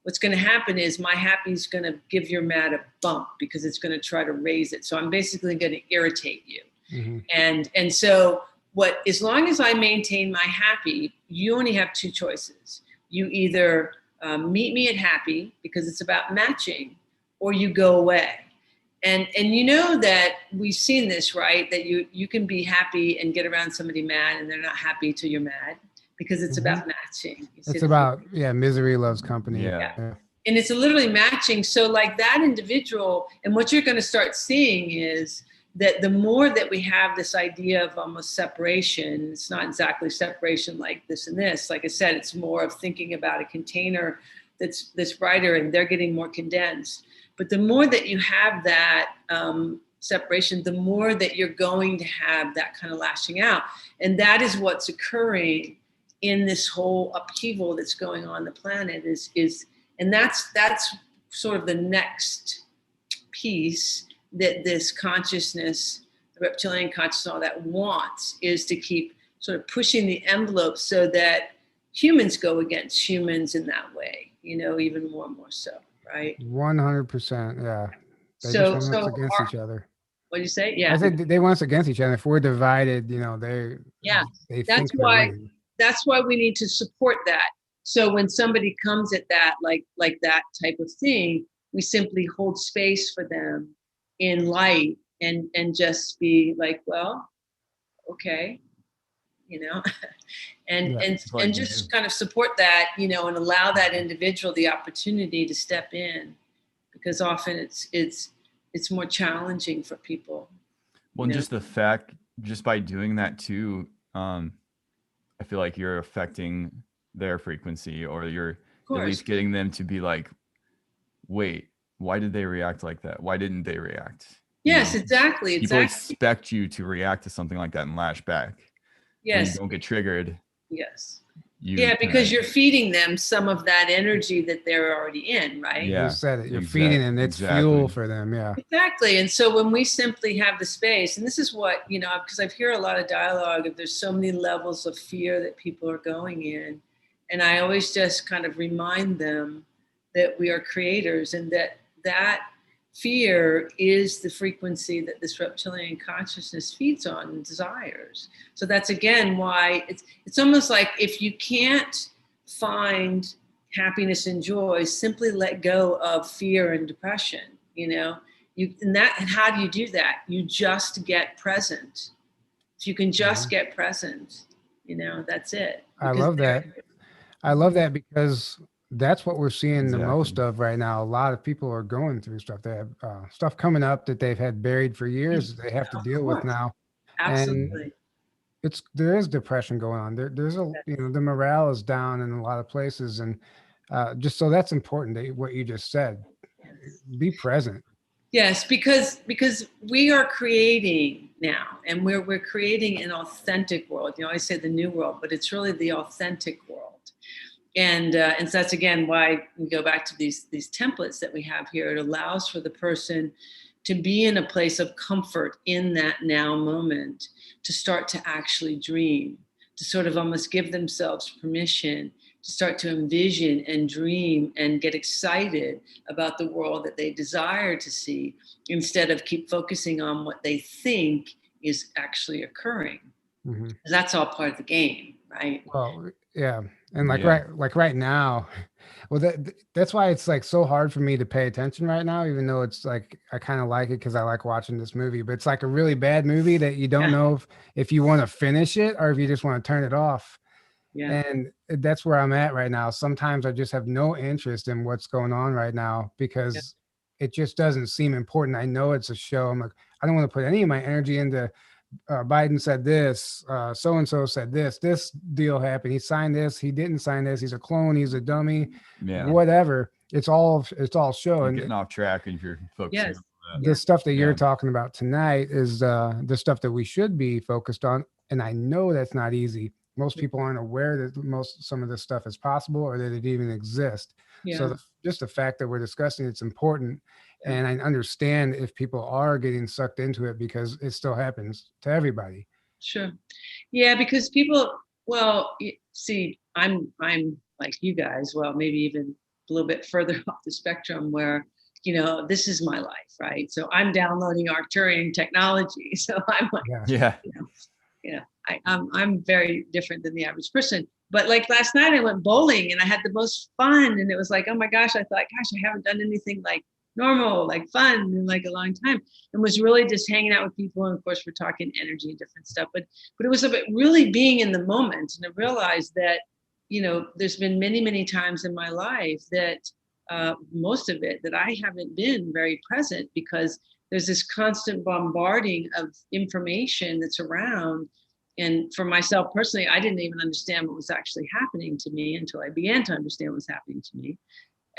what's going to happen is my happy is going to give your mad a bump, because it's going to try to raise it. So I'm basically going to irritate you. Mm-hmm. And so as long as I maintain my happy, you only have two choices. You either meet me at happy, because it's about matching, or you go away. And that we've seen this, right? That you can be happy and get around somebody mad, and they're not happy till you're mad, because it's about matching. It's about, misery loves company. Yeah. And it's literally matching. So like that individual, and what you're going to start seeing is that the more that we have this idea of almost separation, it's not exactly separation like this and this. Like I said, it's more of thinking about a container that's brighter, and they're getting more condensed. But the more that you have that separation, the more that you're going to have that kind of lashing out. And that is what's occurring in this whole upheaval that's going on the planet and that's sort of the next piece that this consciousness, the reptilian consciousness, all that wants, is to keep sort of pushing the envelope so that humans go against humans in that way, even more and more so. Right. 100%. Yeah. They just want us against each other. What do you say? Yeah. I said they want us against each other. If we're divided, they that's why we need to support that. So when somebody comes at that, like that type of thing, we simply hold space for them in light and just be like, well, okay, and just kind of support that, and allow that individual the opportunity to step in, because often it's more challenging for people. Well, just the fact, just by doing that too, I feel like you're affecting their frequency, or you're course. At least getting them to be like, wait, why did they react like that? Why didn't they react? Yes, exactly. People expect you to react to something like that and lash back. Yes. When you don't get triggered. Yes. Yeah, because you're feeding them some of that energy that they're already in, right? Yeah, you said it. You're feeding them. It's fuel for them. Yeah. Exactly. And so when we simply have the space, and this is what, because I hear a lot of dialogue of there's so many levels of fear that people are going in. And I always just kind of remind them that we are creators and that fear is the frequency that this reptilian consciousness feeds on and desires. So that's again why it's almost like if you can't find happiness and joy, simply let go of fear and depression. And how do you do that? You just get present. If you can just get present, that's it. I love that. I love that because that's what we're seeing the most of right now. A lot of people are going through stuff. They have stuff coming up that they've had buried for years. They have to deal with now. Absolutely. And there is depression going on. There's the morale is down in a lot of places, and just so that's important. What you just said, be present. Yes, because we are creating now, and we're creating an authentic world. I say the new world, but it's really the authentic world. And so that's again why we go back to these templates that we have here. It allows for the person to be in a place of comfort in that now moment, to start to actually dream, to sort of almost give themselves permission to start to envision and dream and get excited about the world that they desire to see, instead of keep focusing on what they think is actually occurring. Mm-hmm. That's all part of the game, right? Well, yeah. And right now, well, that's why it's like so hard for me to pay attention right now, even though it's like, I kind of like it because I like watching this movie, but it's like a really bad movie that you don't know if you want to finish it or if you just want to turn it off. Yeah. And that's where I'm at right now. Sometimes I just have no interest in what's going on right now because it just doesn't seem important. I know it's a show. I'm like, I don't want to put any of my energy into Biden said this, so-and-so said this deal happened. He signed this. He didn't sign this. He's a clone. He's a dummy, whatever. It's all show. You're getting off track if you're focusing on that. The stuff that you're talking about tonight is the stuff that we should be focused on. And I know that's not easy. Most people aren't aware that some of this stuff is possible or that it even exists. Yeah. So just the fact that we're discussing it's important. Yeah. And I understand if people are getting sucked into it because it still happens to everybody. Sure. Yeah, because people, see, I'm like you guys, maybe even a little bit further off the spectrum where, this is my life, right? So I'm downloading Arcturian technology. So I'm like, I'm very different than the average person. But like last night I went bowling and I had the most fun. And it was like, oh my gosh, I thought, I haven't done anything like normal, like fun in like a long time. And was really just hanging out with people. And of course we're talking energy and different stuff, but it was about really being in the moment. And I realized that, there's been many, many times in my life that most of it that I haven't been very present because there's this constant bombarding of information that's around. And for myself personally, I didn't even understand what was actually happening to me until I began to understand what was happening to me.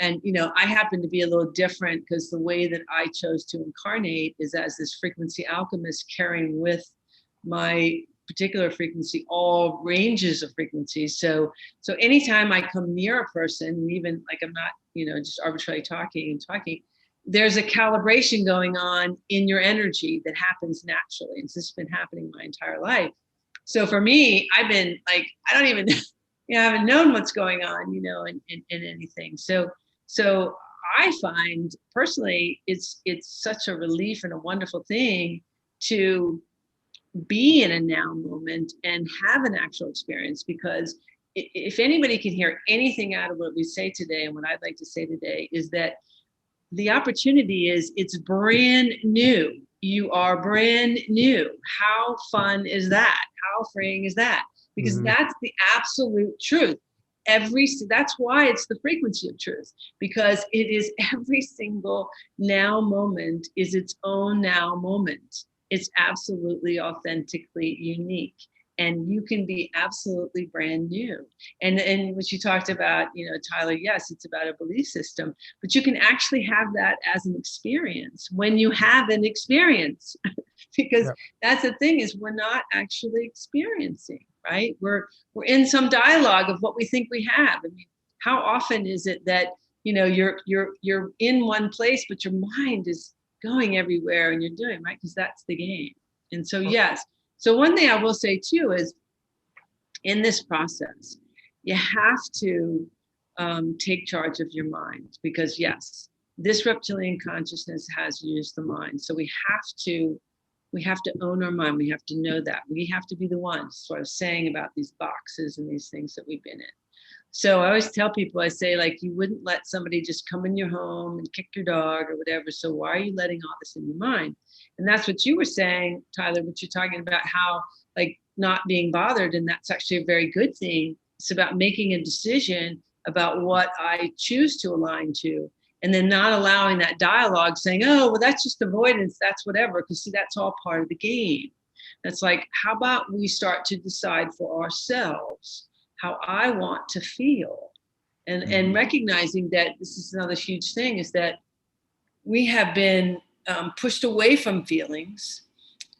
And, I happen to be a little different because the way that I chose to incarnate is as this frequency alchemist, carrying with my particular frequency all ranges of frequencies. So anytime I come near a person, even like I'm not, just arbitrarily talking, there's a calibration going on in your energy that happens naturally. And this has been happening my entire life. So for me, I've been like, I don't even, I haven't known what's going on, in anything. So I find personally, it's such a relief and a wonderful thing to be in a now moment and have an actual experience, because if anybody can hear anything out of what we say today, and what I'd like to say today is that the opportunity is, it's brand new. You are brand new. How fun is that? How freeing is that? Because that's the absolute truth. That's why it's the frequency of truth, because it is every single now moment is its own now moment. It's absolutely authentically unique. and you can be absolutely brand new. And what you talked about, Tyler, yes, it's about a belief system, but you can actually have that as an experience when you have an experience. Because Yep. that's the thing, is we're not actually experiencing, right? We're in some dialogue of what we think we have. I mean, how often is it that you're in one place, but your mind is going everywhere and you're doing, right? Because that's the game. And so, yes. So one thing I will say too is, in this process, you have to take charge of your mind, because yes, this reptilian consciousness has used the mind. So we have to own our mind. We have to know that. We have to be the ones sort of saying about these boxes and these things that we've been in. So I always tell people, I say, like, you wouldn't let somebody just come in your home and kick your dog or whatever. So why are you letting all this in your mind? And that's what you were saying, Tyler, what you're talking about, how like not being bothered. And that's actually a very good thing. It's about making a decision about what I choose to align to, and then not allowing that dialogue saying, oh, well, that's just avoidance, that's whatever. Because see, that's all part of the game. That's like, how about we start to decide for ourselves how I want to feel, and recognizing that this is another huge thing, is that we have been pushed away from feelings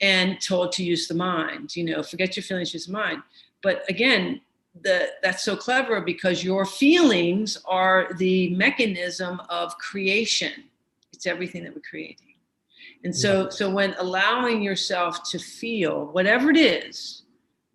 and told to use the mind, forget your feelings, use the mind. But again, that's so clever, because your feelings are the mechanism of creation. It's everything that we're creating. And so when allowing yourself to feel whatever it is,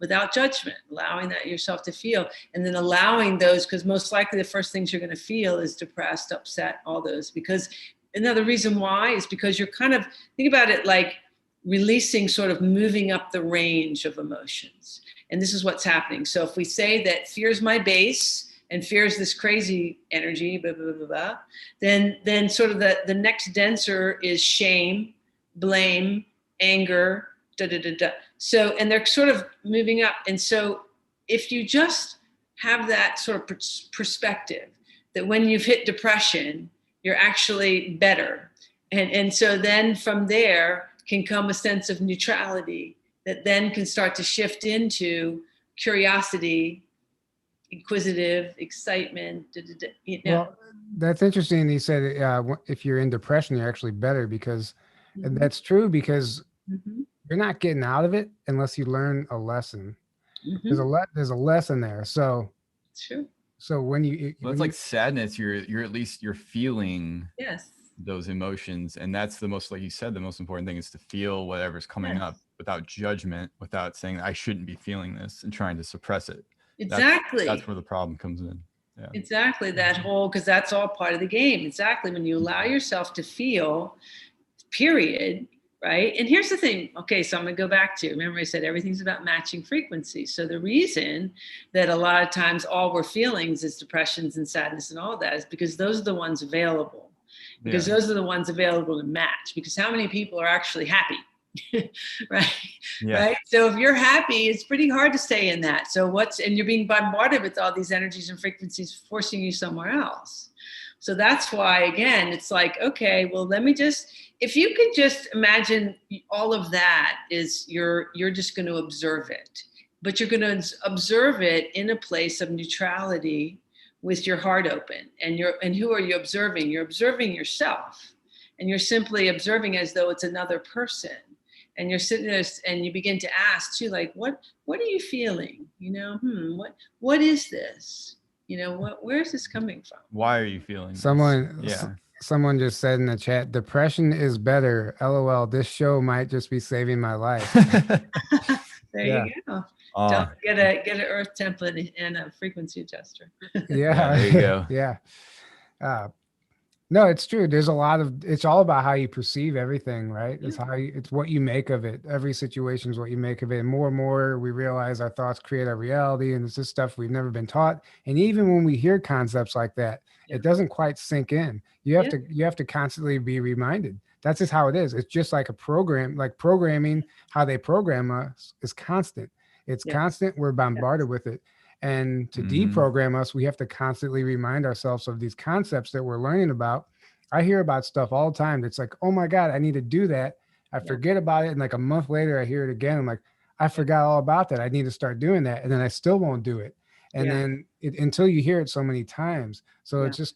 without judgment, allowing that yourself to feel, and then allowing those, because most likely the first things you're going to feel is depressed, upset, all those. Because another reason why is because you're kind of, think about it like releasing, sort of moving up the range of emotions. And this is what's happening. So if we say that fear is my base and fear is this crazy energy, blah, blah, blah, blah, then sort of the next denser is shame, blame, anger, da, da, da, da. So, and they're sort of moving up. And so if you just have that sort of perspective that when you've hit depression, you're actually better. And so then from there can come a sense of neutrality that then can start to shift into curiosity, inquisitive, excitement. Well, that's interesting. He said if you're in depression, you're actually better, because and that's true, because you're not getting out of it unless you learn a lesson. There's a lesson there. So true. So when you, well, it's like sadness, you're at least you're feeling yes those emotions, and that's the most, like you said, the most important thing is to feel whatever's coming up without judgment, without saying I shouldn't be feeling this and trying to suppress it. Exactly. That's where the problem comes in. Yeah. Exactly, that whole, because that's all part of the game. Exactly, when you allow yourself to feel, period, right? And here's the thing. Okay, so I'm going to go back to, remember I said everything's about matching frequency. So the reason that a lot of times all we're feelings is depressions and sadness and all that is because those are the ones available. Because those are the ones available to match. Because how many people are actually happy? Right? Yeah. Right. So if you're happy, it's pretty hard to stay in that. So and you're being bombarded with all these energies and frequencies forcing you somewhere else. So that's why, again, it's like, okay, well, let me just, if you could just imagine all of that is you're just going to observe it, but you're going to observe it in a place of neutrality with your heart open. And who are you observing? You're observing yourself, and you're simply observing as though it's another person. And you're sitting there and you begin to ask too, like, what are you feeling? What is this? Where is this coming from? Why are you feeling Someone just said in the chat, depression is better. LOL, this show might just be saving my life. There you go. Don't get an earth template and a frequency adjuster. Yeah, there you go. Yeah. No, it's true. There's it's all about how you perceive everything, right? It's it's what you make of it. Every situation is what you make of it. And more we realize our thoughts create our reality, and it's just stuff we've never been taught. And even when we hear concepts like that, it doesn't quite sink in. You have to constantly be reminded. That's just how it is. It's just like a program, like programming, how they program us is constant. It's constant. We're bombarded with it. And to deprogram us, we have to constantly remind ourselves of these concepts that we're learning about. I hear about stuff all the time. It's like, oh my God, I need to do that. I forget about it. And like a month later, I hear it again. I'm like, I forgot all about that. I need to start doing that. And then I still won't do it. And then until you hear it so many times. So it's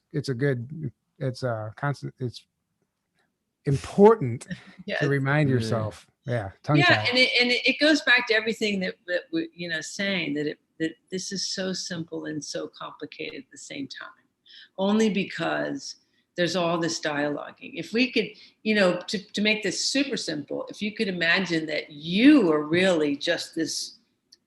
constant, it's important to remind yourself. Yeah. Tongue tied. And it goes back to everything that we, saying that this is so simple and so complicated at the same time, only because there's all this dialoguing. If we could, to make this super simple, if you could imagine that you are really just this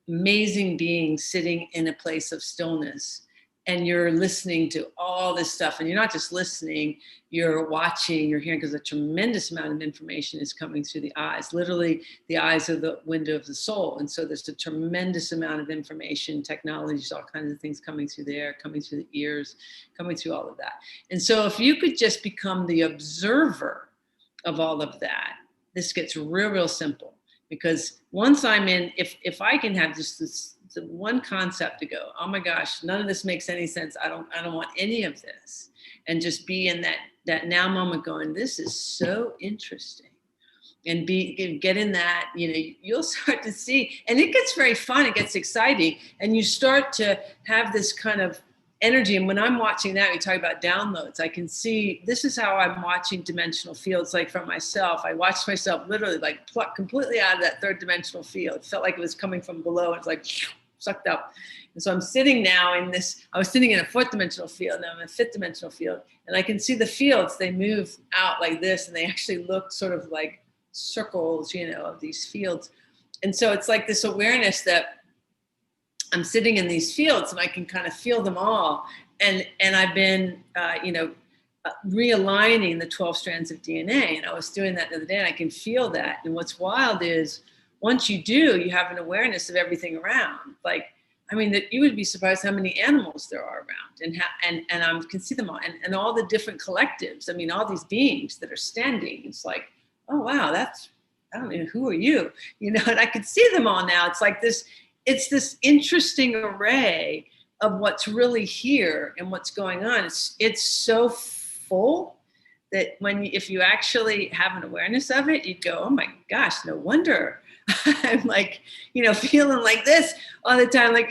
amazing being sitting in a place of stillness, and you're listening to all this stuff, and you're not just listening, you're watching, you're hearing, because a tremendous amount of information is coming through the eyes. Literally, the eyes are the window of the soul. And so there's a tremendous amount of information, technologies, all kinds of things coming through there, coming through the ears, coming through all of that. And so if you could just become the observer of all of that, this gets real, real simple. Because once I'm in, if I can have just this one concept to go, oh my gosh, none of this makes any sense. I don't want any of this. And just be in that now moment going, this is so interesting. And get in that, you'll start to see, and it gets very fun. It gets exciting. And you start to have this kind of energy. And when I'm watching that, you talk about downloads, I can see, this is how I'm watching dimensional fields, like for myself. I watched myself literally like pluck completely out of that third dimensional field. It felt like it was coming from below. It's like sucked up. And so I'm sitting now in this, I was sitting in a fourth dimensional field, now I'm in a fifth dimensional field, and I can see the fields, they move out like this, and they actually look sort of like circles, of these fields. And so it's like this awareness that I'm sitting in these fields and I can kind of feel them all. And I've been, realigning the 12 strands of DNA. And I was doing that the other day, and I can feel that. And what's wild is once you do, you have an awareness of everything around. Like, that you would be surprised how many animals there are around, and I can see them all, and all the different collectives. All these beings that are standing. It's like, oh wow, I don't know, who are you? And I could see them all now. It's like this. It's this interesting array of what's really here and what's going on. It's so full that if you actually have an awareness of it, you'd go, oh my gosh, no wonder I'm like, feeling like this all the time. Like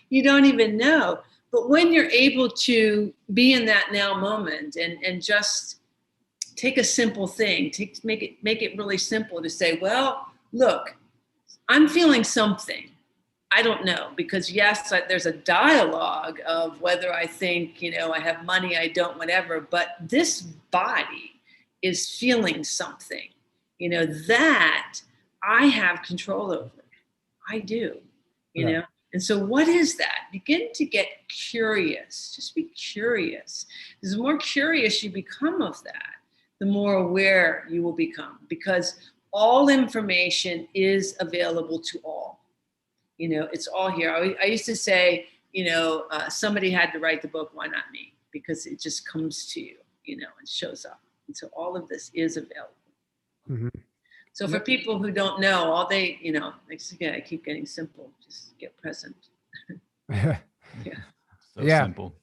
you don't even know. But when you're able to be in that now moment and just take a simple thing, make it really simple to say, well, look, I'm feeling something. I don't know, because yes, there's a dialogue of whether I think, I have money, I don't, whatever, but this body is feeling something, that I have control over. I do, know? And so what is that? Begin to get curious. Just be curious. The more curious you become of that, the more aware you will become, because all information is available to all. It's all here. I used to say, somebody had to write the book, why not me? Because it just comes to you, and shows up. And so all of this is available. Mm-hmm. So for people who don't know, all they, I keep getting simple. Just get present. Simple.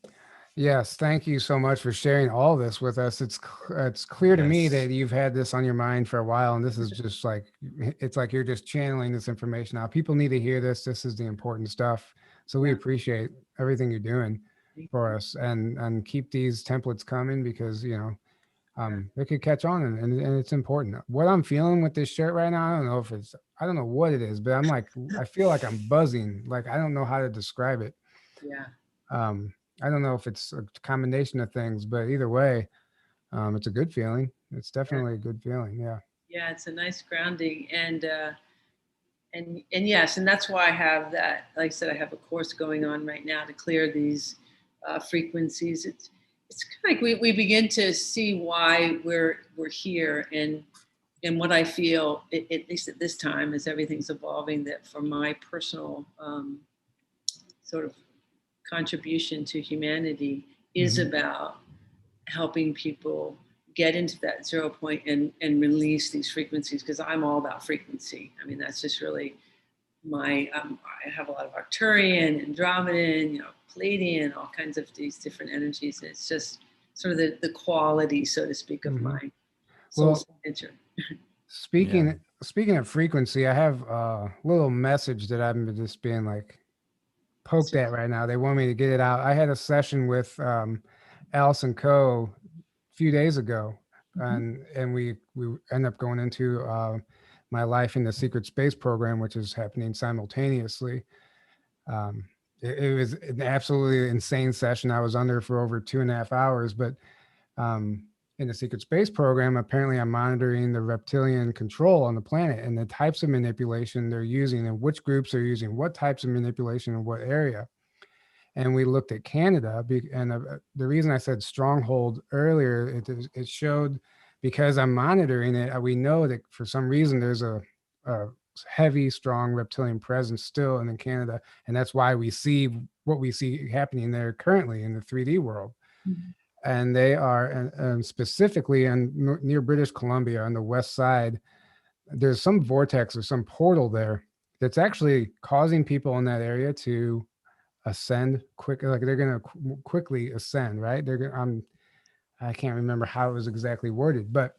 Yes, thank you so much for sharing all this with us. It's clear to me that you've had this on your mind for a while, and this is just like, it's like you're just channeling this information out. People need to hear this. This is the important stuff. So we appreciate everything you're doing for us, and keep these templates coming, because it could catch on, and it's important. What I'm feeling with this shirt right now, I don't know what it is, but I'm like, I feel like I'm buzzing. Like, I don't know how to describe it. Yeah. I don't know if it's a combination of things, but either way, it's a good feeling. It's definitely a good feeling. Yeah. Yeah. It's a nice grounding. And yes, and that's why I have that, like I said, I have a course going on right now to clear these frequencies. It's kind of like we begin to see why we're here, and what I feel, at least at this time, as everything's evolving, that for my personal sort of contribution to humanity is about helping people get into that 0 point and release these frequencies, because I'm all about frequency. That's just really my, I have a lot of Arcturian, Andromedan, Palladian, all kinds of these different energies. And it's just sort of the quality, so to speak, of my soul signature. Speaking speaking of frequency, I have a little message that I'm just being like poked at right now. They want me to get it out. I had a session with Alice and Co. a few days ago, and we end up going into my life in the secret space program, which is happening simultaneously. It was an absolutely insane session. I was under for over 2.5 hours, but in the secret space program, apparently I'm monitoring the reptilian control on the planet and the types of manipulation they're using and which groups are using what types of manipulation in what area. And we looked at Canada, and the reason I said stronghold earlier, it showed, because I'm monitoring it, we know that for some reason there's a heavy, strong reptilian presence still in Canada, and that's why we see what we see happening there currently in the 3D world. And they are specifically near British Columbia on the west side. There's some vortex or some portal there that's actually causing people in that area to ascend quick. Like they're going to quickly ascend, right? They're going. I can't remember how it was exactly worded, but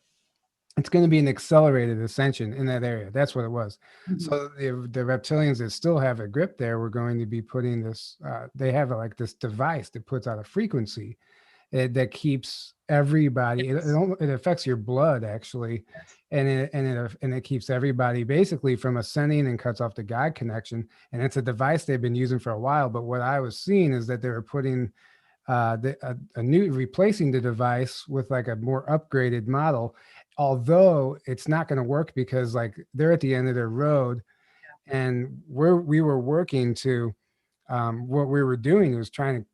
it's going to be an accelerated ascension in that area. That's what it was. So the reptilians that still have a grip there, we're going to be putting this. They have like this device that puts out a frequency that keeps everybody. It affects your blood actually, and it keeps everybody basically from ascending and cuts off the God connection. And it's a device they've been using for a while. But what I was seeing is that they were putting replacing the device with like a more upgraded model. Although it's not going to work because like they're at the end of their road, and we were working to what we were doing was trying to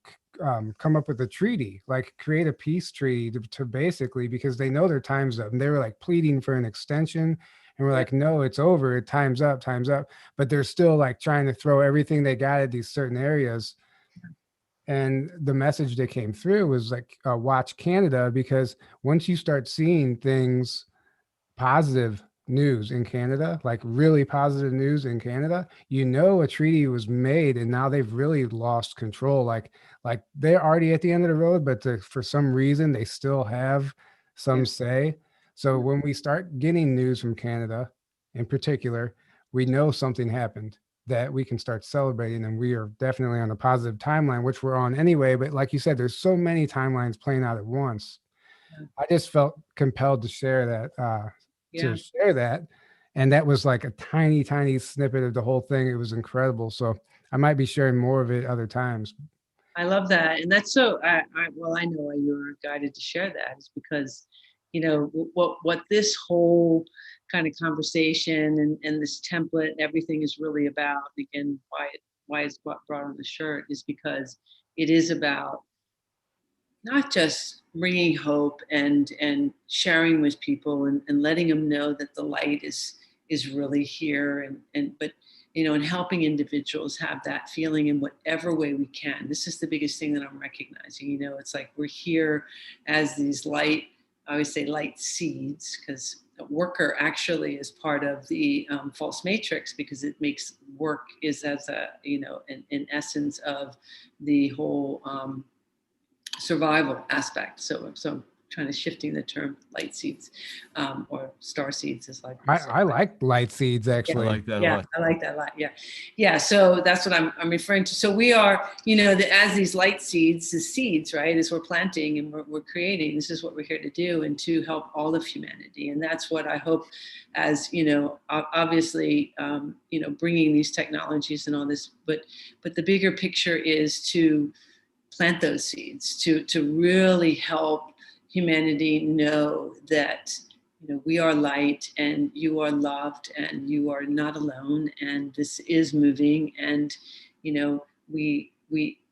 come up with a treaty, like create a peace treaty to basically, because they know their time's up, and they were like pleading for an extension, and we're like, no, it's over, time's up, but they're still like trying to throw everything they got at these certain areas. And the message that came through was like, watch Canada, because once you start seeing things, positive news in Canada, like really positive news in Canada, you know, a treaty was made and now they've really lost control. Like they're already at the end of the road, but for some reason they still have some say. So when we start getting news from Canada in particular, we know something happened that we can start celebrating, and we are definitely on a positive timeline, which we're on anyway. But like you said, there's so many timelines playing out at once. I just felt compelled to share that. To share that, and that was like a tiny snippet of the whole thing. It was incredible. So I might be sharing more of it other times. I love that, and that's so. I know why you were guided to share that is because, you know, what this whole kind of conversation and this template and everything is really about. Again, why it's brought on the shirt is because it is about not just bringing hope and sharing with people and letting them know that the light is really here but you know, and helping individuals have that feeling in whatever way we can. This is the biggest thing that I'm recognizing. You know, it's like we're here as these light, I always say light seeds, because a worker actually is part of the false matrix, because it makes work is as a, you know, an essence of the whole survival aspect. So trying to shifting the term light seeds or star seeds is like I like light seeds actually. I like that a lot. I like that a lot. Yeah. So that's what I'm referring to. So we are, you know, as these light seeds, the seeds, right? As we're planting and we're creating, this is what we're here to do, and to help all of humanity. And that's what I hope, as you know, obviously, you know, bringing these technologies and all this, but the bigger picture is to plant those seeds, to really help humanity know that, you know, we are light and you are loved and you are not alone, and this is moving, and you know, we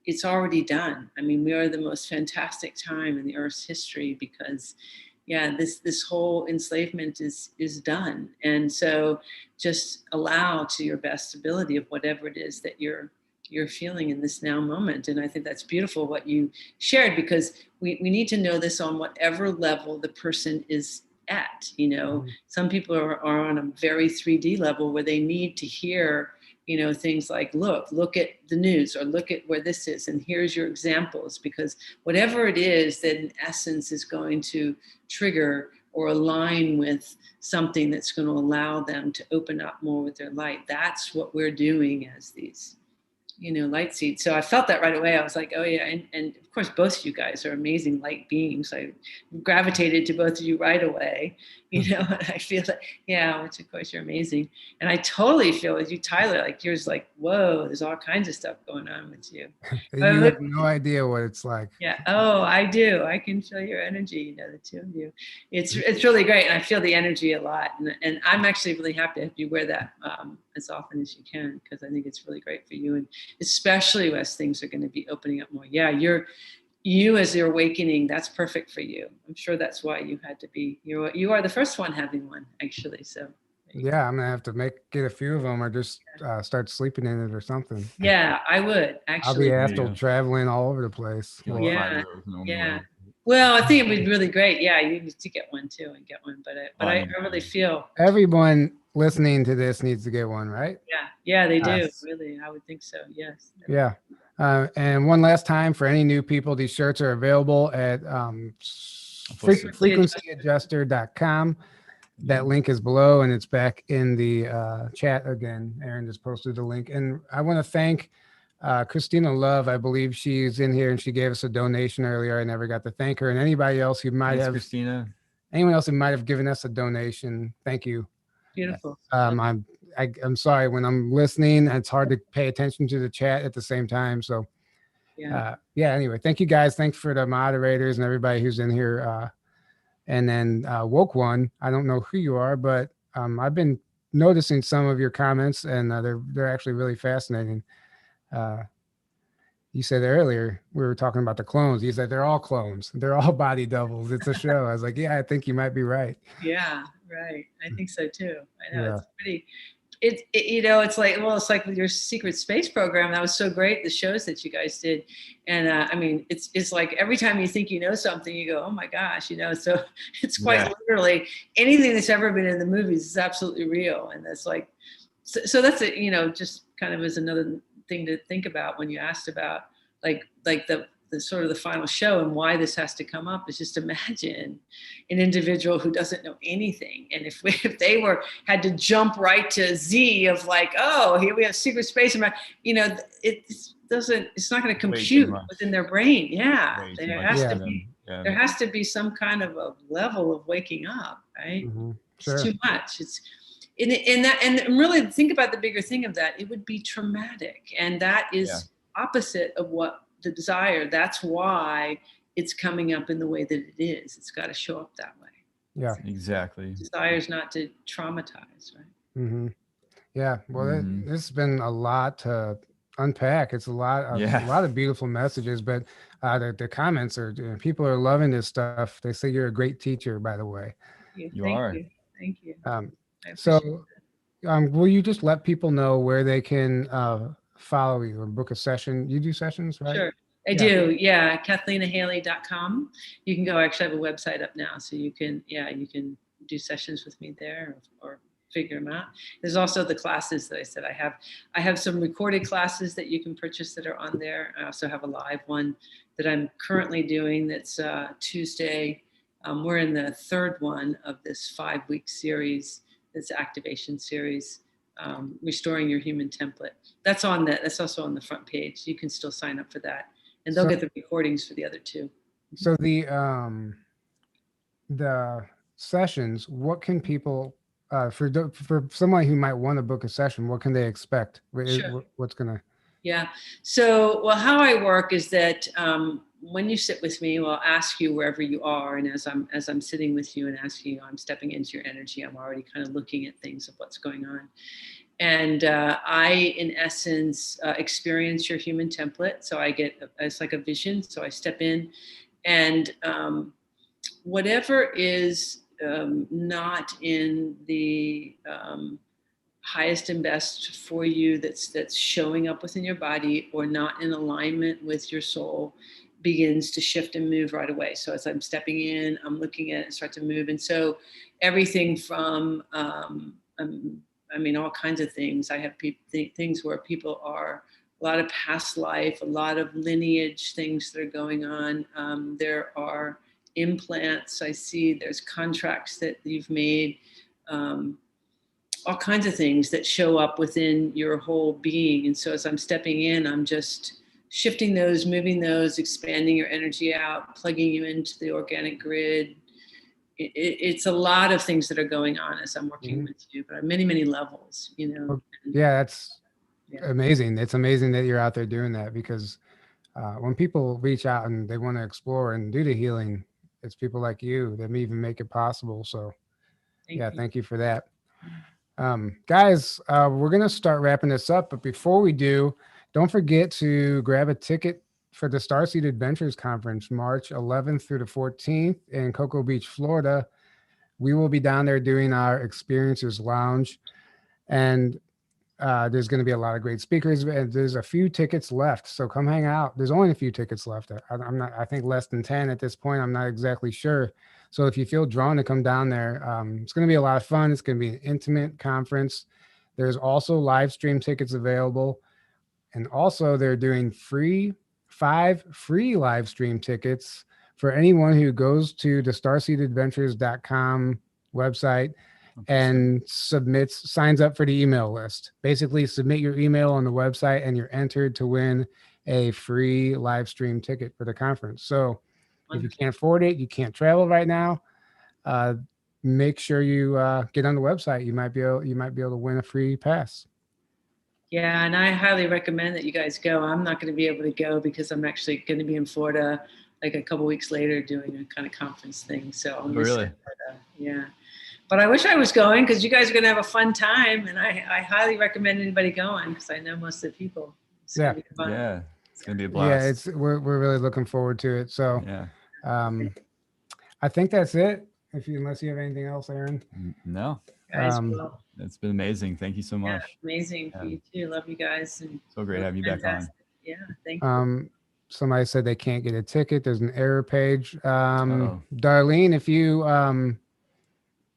it's already done. I mean, we are the most fantastic time in the Earth's history, because this whole enslavement is done. And so just allow to your best ability of whatever it is that you're feeling in this now moment. And I think that's beautiful what you shared, because we need to know this on whatever level the person is at. You know, some people are on a very 3D level where they need to hear, you know, things like, look at the news, or look at where this is, and here's your examples, because whatever it is that in essence is going to trigger or align with something that's going to allow them to open up more with their light. That's what we're doing as these, light seeds. So I felt that right away. I was like, oh yeah. And of course, both of you guys are amazing light beings. I gravitated to both of you right away, and I feel that, yeah, which of course you're amazing. And I totally feel with you, Tyler, like yours, like, whoa, there's all kinds of stuff going on with you. You have no idea what it's like. Yeah. Oh, I do. I can feel your energy, the two of you. It's really great. And I feel the energy a lot. And I'm actually really happy if you wear that as often as you can, because I think it's really great for you. And especially as things are going to be opening up more. Yeah, you as you're awakening, that's perfect for you. I'm sure that's why you had to be, you are the first one having one, actually. So yeah, I'm gonna have to get a few of them, or just start sleeping in it or something. Yeah, I would actually. I'll be astral traveling all over the place. Yeah. Well, I think it would be really great. Yeah, you need to get one too, but I really feel everyone listening to this needs to get one, right? Yeah, they do. Really, I would think so. Yes. Yeah. And one last time for any new people, these shirts are available at frequencyadjuster.com. That link is below, and it's back in the chat again. Aaron just posted the link. And I want to thank Christina Love. I believe she's in here, and she gave us a donation earlier. I never got to thank her. And anybody else who might have, Christina. Anyone else who might have given us a donation, thank you. Beautiful. I'm sorry, when I'm listening, it's hard to pay attention to the chat at the same time. So anyway, thank you guys. Thanks for the moderators and everybody who's in here. And then Woke One, I don't know who you are, but I've been noticing some of your comments, and they're actually really fascinating. You said earlier, we were talking about the clones. You said they're all clones. They're all body doubles. It's a show. I was like, yeah, I think you might be right. Yeah, right. I think so too. I know it's pretty. It's like with your secret space program. That was so great. The shows that you guys did, and I mean, it's like every time you think you know something, you go, oh my gosh, So it's quite literally anything that's ever been in the movies is absolutely real, and that's like, so that's it. Just kind of as another thing to think about when you asked about like the sort of the final show and why this has to come up is just imagine an individual who doesn't know anything. And if they had to jump right to Z of like, oh, here we have secret space, it's not going to compute within their brain. Yeah. There has to be some kind of a level of waking up, right? Mm-hmm. Sure. It's too much. And really think about the bigger thing of that. It would be traumatic. And that is opposite of what the desire. That's why it's coming up in the way that it is. It's got to show up that way. Yeah, exactly. Desire is not to traumatize, right? Mm-hmm. Yeah. Well, this has been a lot to unpack. It's a lot of beautiful messages, but the comments are, people are loving this stuff. They say you're a great teacher, by the way. You are. Thank you. So will you just let people know where they can follow you or book a session? You do sessions, right? Sure. I do. Yeah. KathleenaHailley.com. You can go, actually I have a website up now. So you can do sessions with me there or figure them out. There's also the classes that I said I have some recorded classes that you can purchase that are on there. I also have a live one that I'm currently doing. That's Tuesday. We're in the third one of this 5-week series. This activation series. Restoring your human template. That's also on the front page. You can still sign up for that, and they'll get the recordings for the other two. So the sessions, what can people for someone who might want to book a session, what can they expect? Sure. What's gonna? Yeah. So, how I work is that when you sit with me, I'll ask you wherever you are, and as I'm sitting with you and asking you, I'm stepping into your energy. I'm already kind of looking at things of what's going on, and I, in essence, experience your human template. So it's like a vision. So I step in, and whatever is not in the highest and best for you that's showing up within your body or not in alignment with your soul begins to shift and move right away. So as I'm stepping in, I'm looking at it and start to move. And so everything from, all kinds of things. I have things where people are a lot of past life, a lot of lineage things that are going on. There are implants. I see there's contracts that you've made, all kinds of things that show up within your whole being. And so as I'm stepping in, I'm just shifting those, moving those, expanding your energy out, plugging you into the organic grid. It's a lot of things that are going on as I'm working with you, but on many, many levels, you know. Well, yeah, that's amazing. It's amazing that you're out there doing that, because when people reach out and they want to explore and do the healing, it's people like you that may even make it possible. So thank you for that. Guys, we're going to start wrapping this up, but before we do, don't forget to grab a ticket for the Starseed Adventures Conference, March 11th through the 14th in Cocoa Beach, Florida. We will be down there doing our Experiences Lounge, and there's going to be a lot of great speakers, and there's a few tickets left, so come hang out. There's only a few tickets left. I think less than 10 at this point. I'm not exactly sure. So if you feel drawn to come down there, it's going to be a lot of fun. It's going to be an intimate conference. There's also live stream tickets available. And also they're doing 5 free live stream tickets for anyone who goes to the starseedadventures.com website and signs up for the email list. Basically, submit your email on the website and you're entered to win a free live stream ticket for the conference. So if you can't afford it, you can't travel right now, make sure you get on the website. You might be able to win a free pass. Yeah, and I highly recommend that you guys go. I'm not going to be able to go because I'm actually going to be in Florida like a couple weeks later doing a kind of conference thing. So I'm really? Yeah. But I wish I was going, because you guys are going to have a fun time, and I highly recommend anybody going, because I know most of the people. It's gonna be fun. Yeah, it's going to be a blast. Yeah, we're really looking forward to it. So I think that's it. Unless you have anything else, Aaron. No. Guys, it's been amazing. Thank you so much. Yeah, amazing for you too. Love you guys. And so great having you back on. Yeah, thank you. Somebody said they can't get a ticket. There's an error page. Darlene,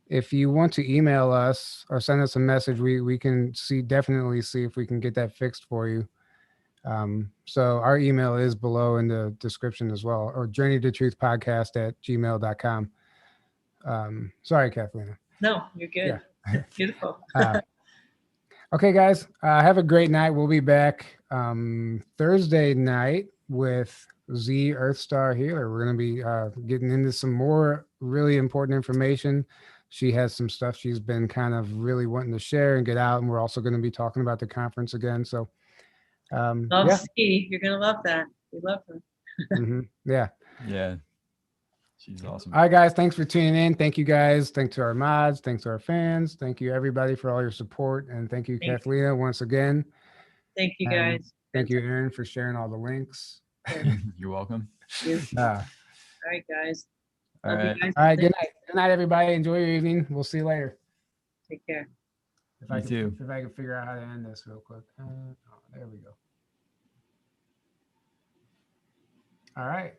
if you want to email us or send us a message, we can definitely see if we can get that fixed for you. So our email is below in the description as well, or journeytotruthpodcast@gmail.com. Sorry, Cathleena. No, you're good. Yeah. Beautiful. Okay, guys, have a great night. We'll be back Thursday night with Z Earthstar Healer. We're going to be getting into some more really important information. She has some stuff she's been kind of really wanting to share and get out, and we're also going to be talking about the conference again. So, Z. You're going to love that. We love her. Yeah. She's awesome. All right, guys. Thanks for tuning in. Thank you, guys. Thanks to our mods. Thanks to our fans. Thank you, everybody, for all your support. And thank you, Cathleena, once again. Thank you, guys. Thank you, Aaron, for sharing all the links. You're welcome. All right, guys. All right. All right. Good night. Good night, everybody. Enjoy your evening. We'll see you later. Take care. If I can figure out how to end this real quick. There we go. All right.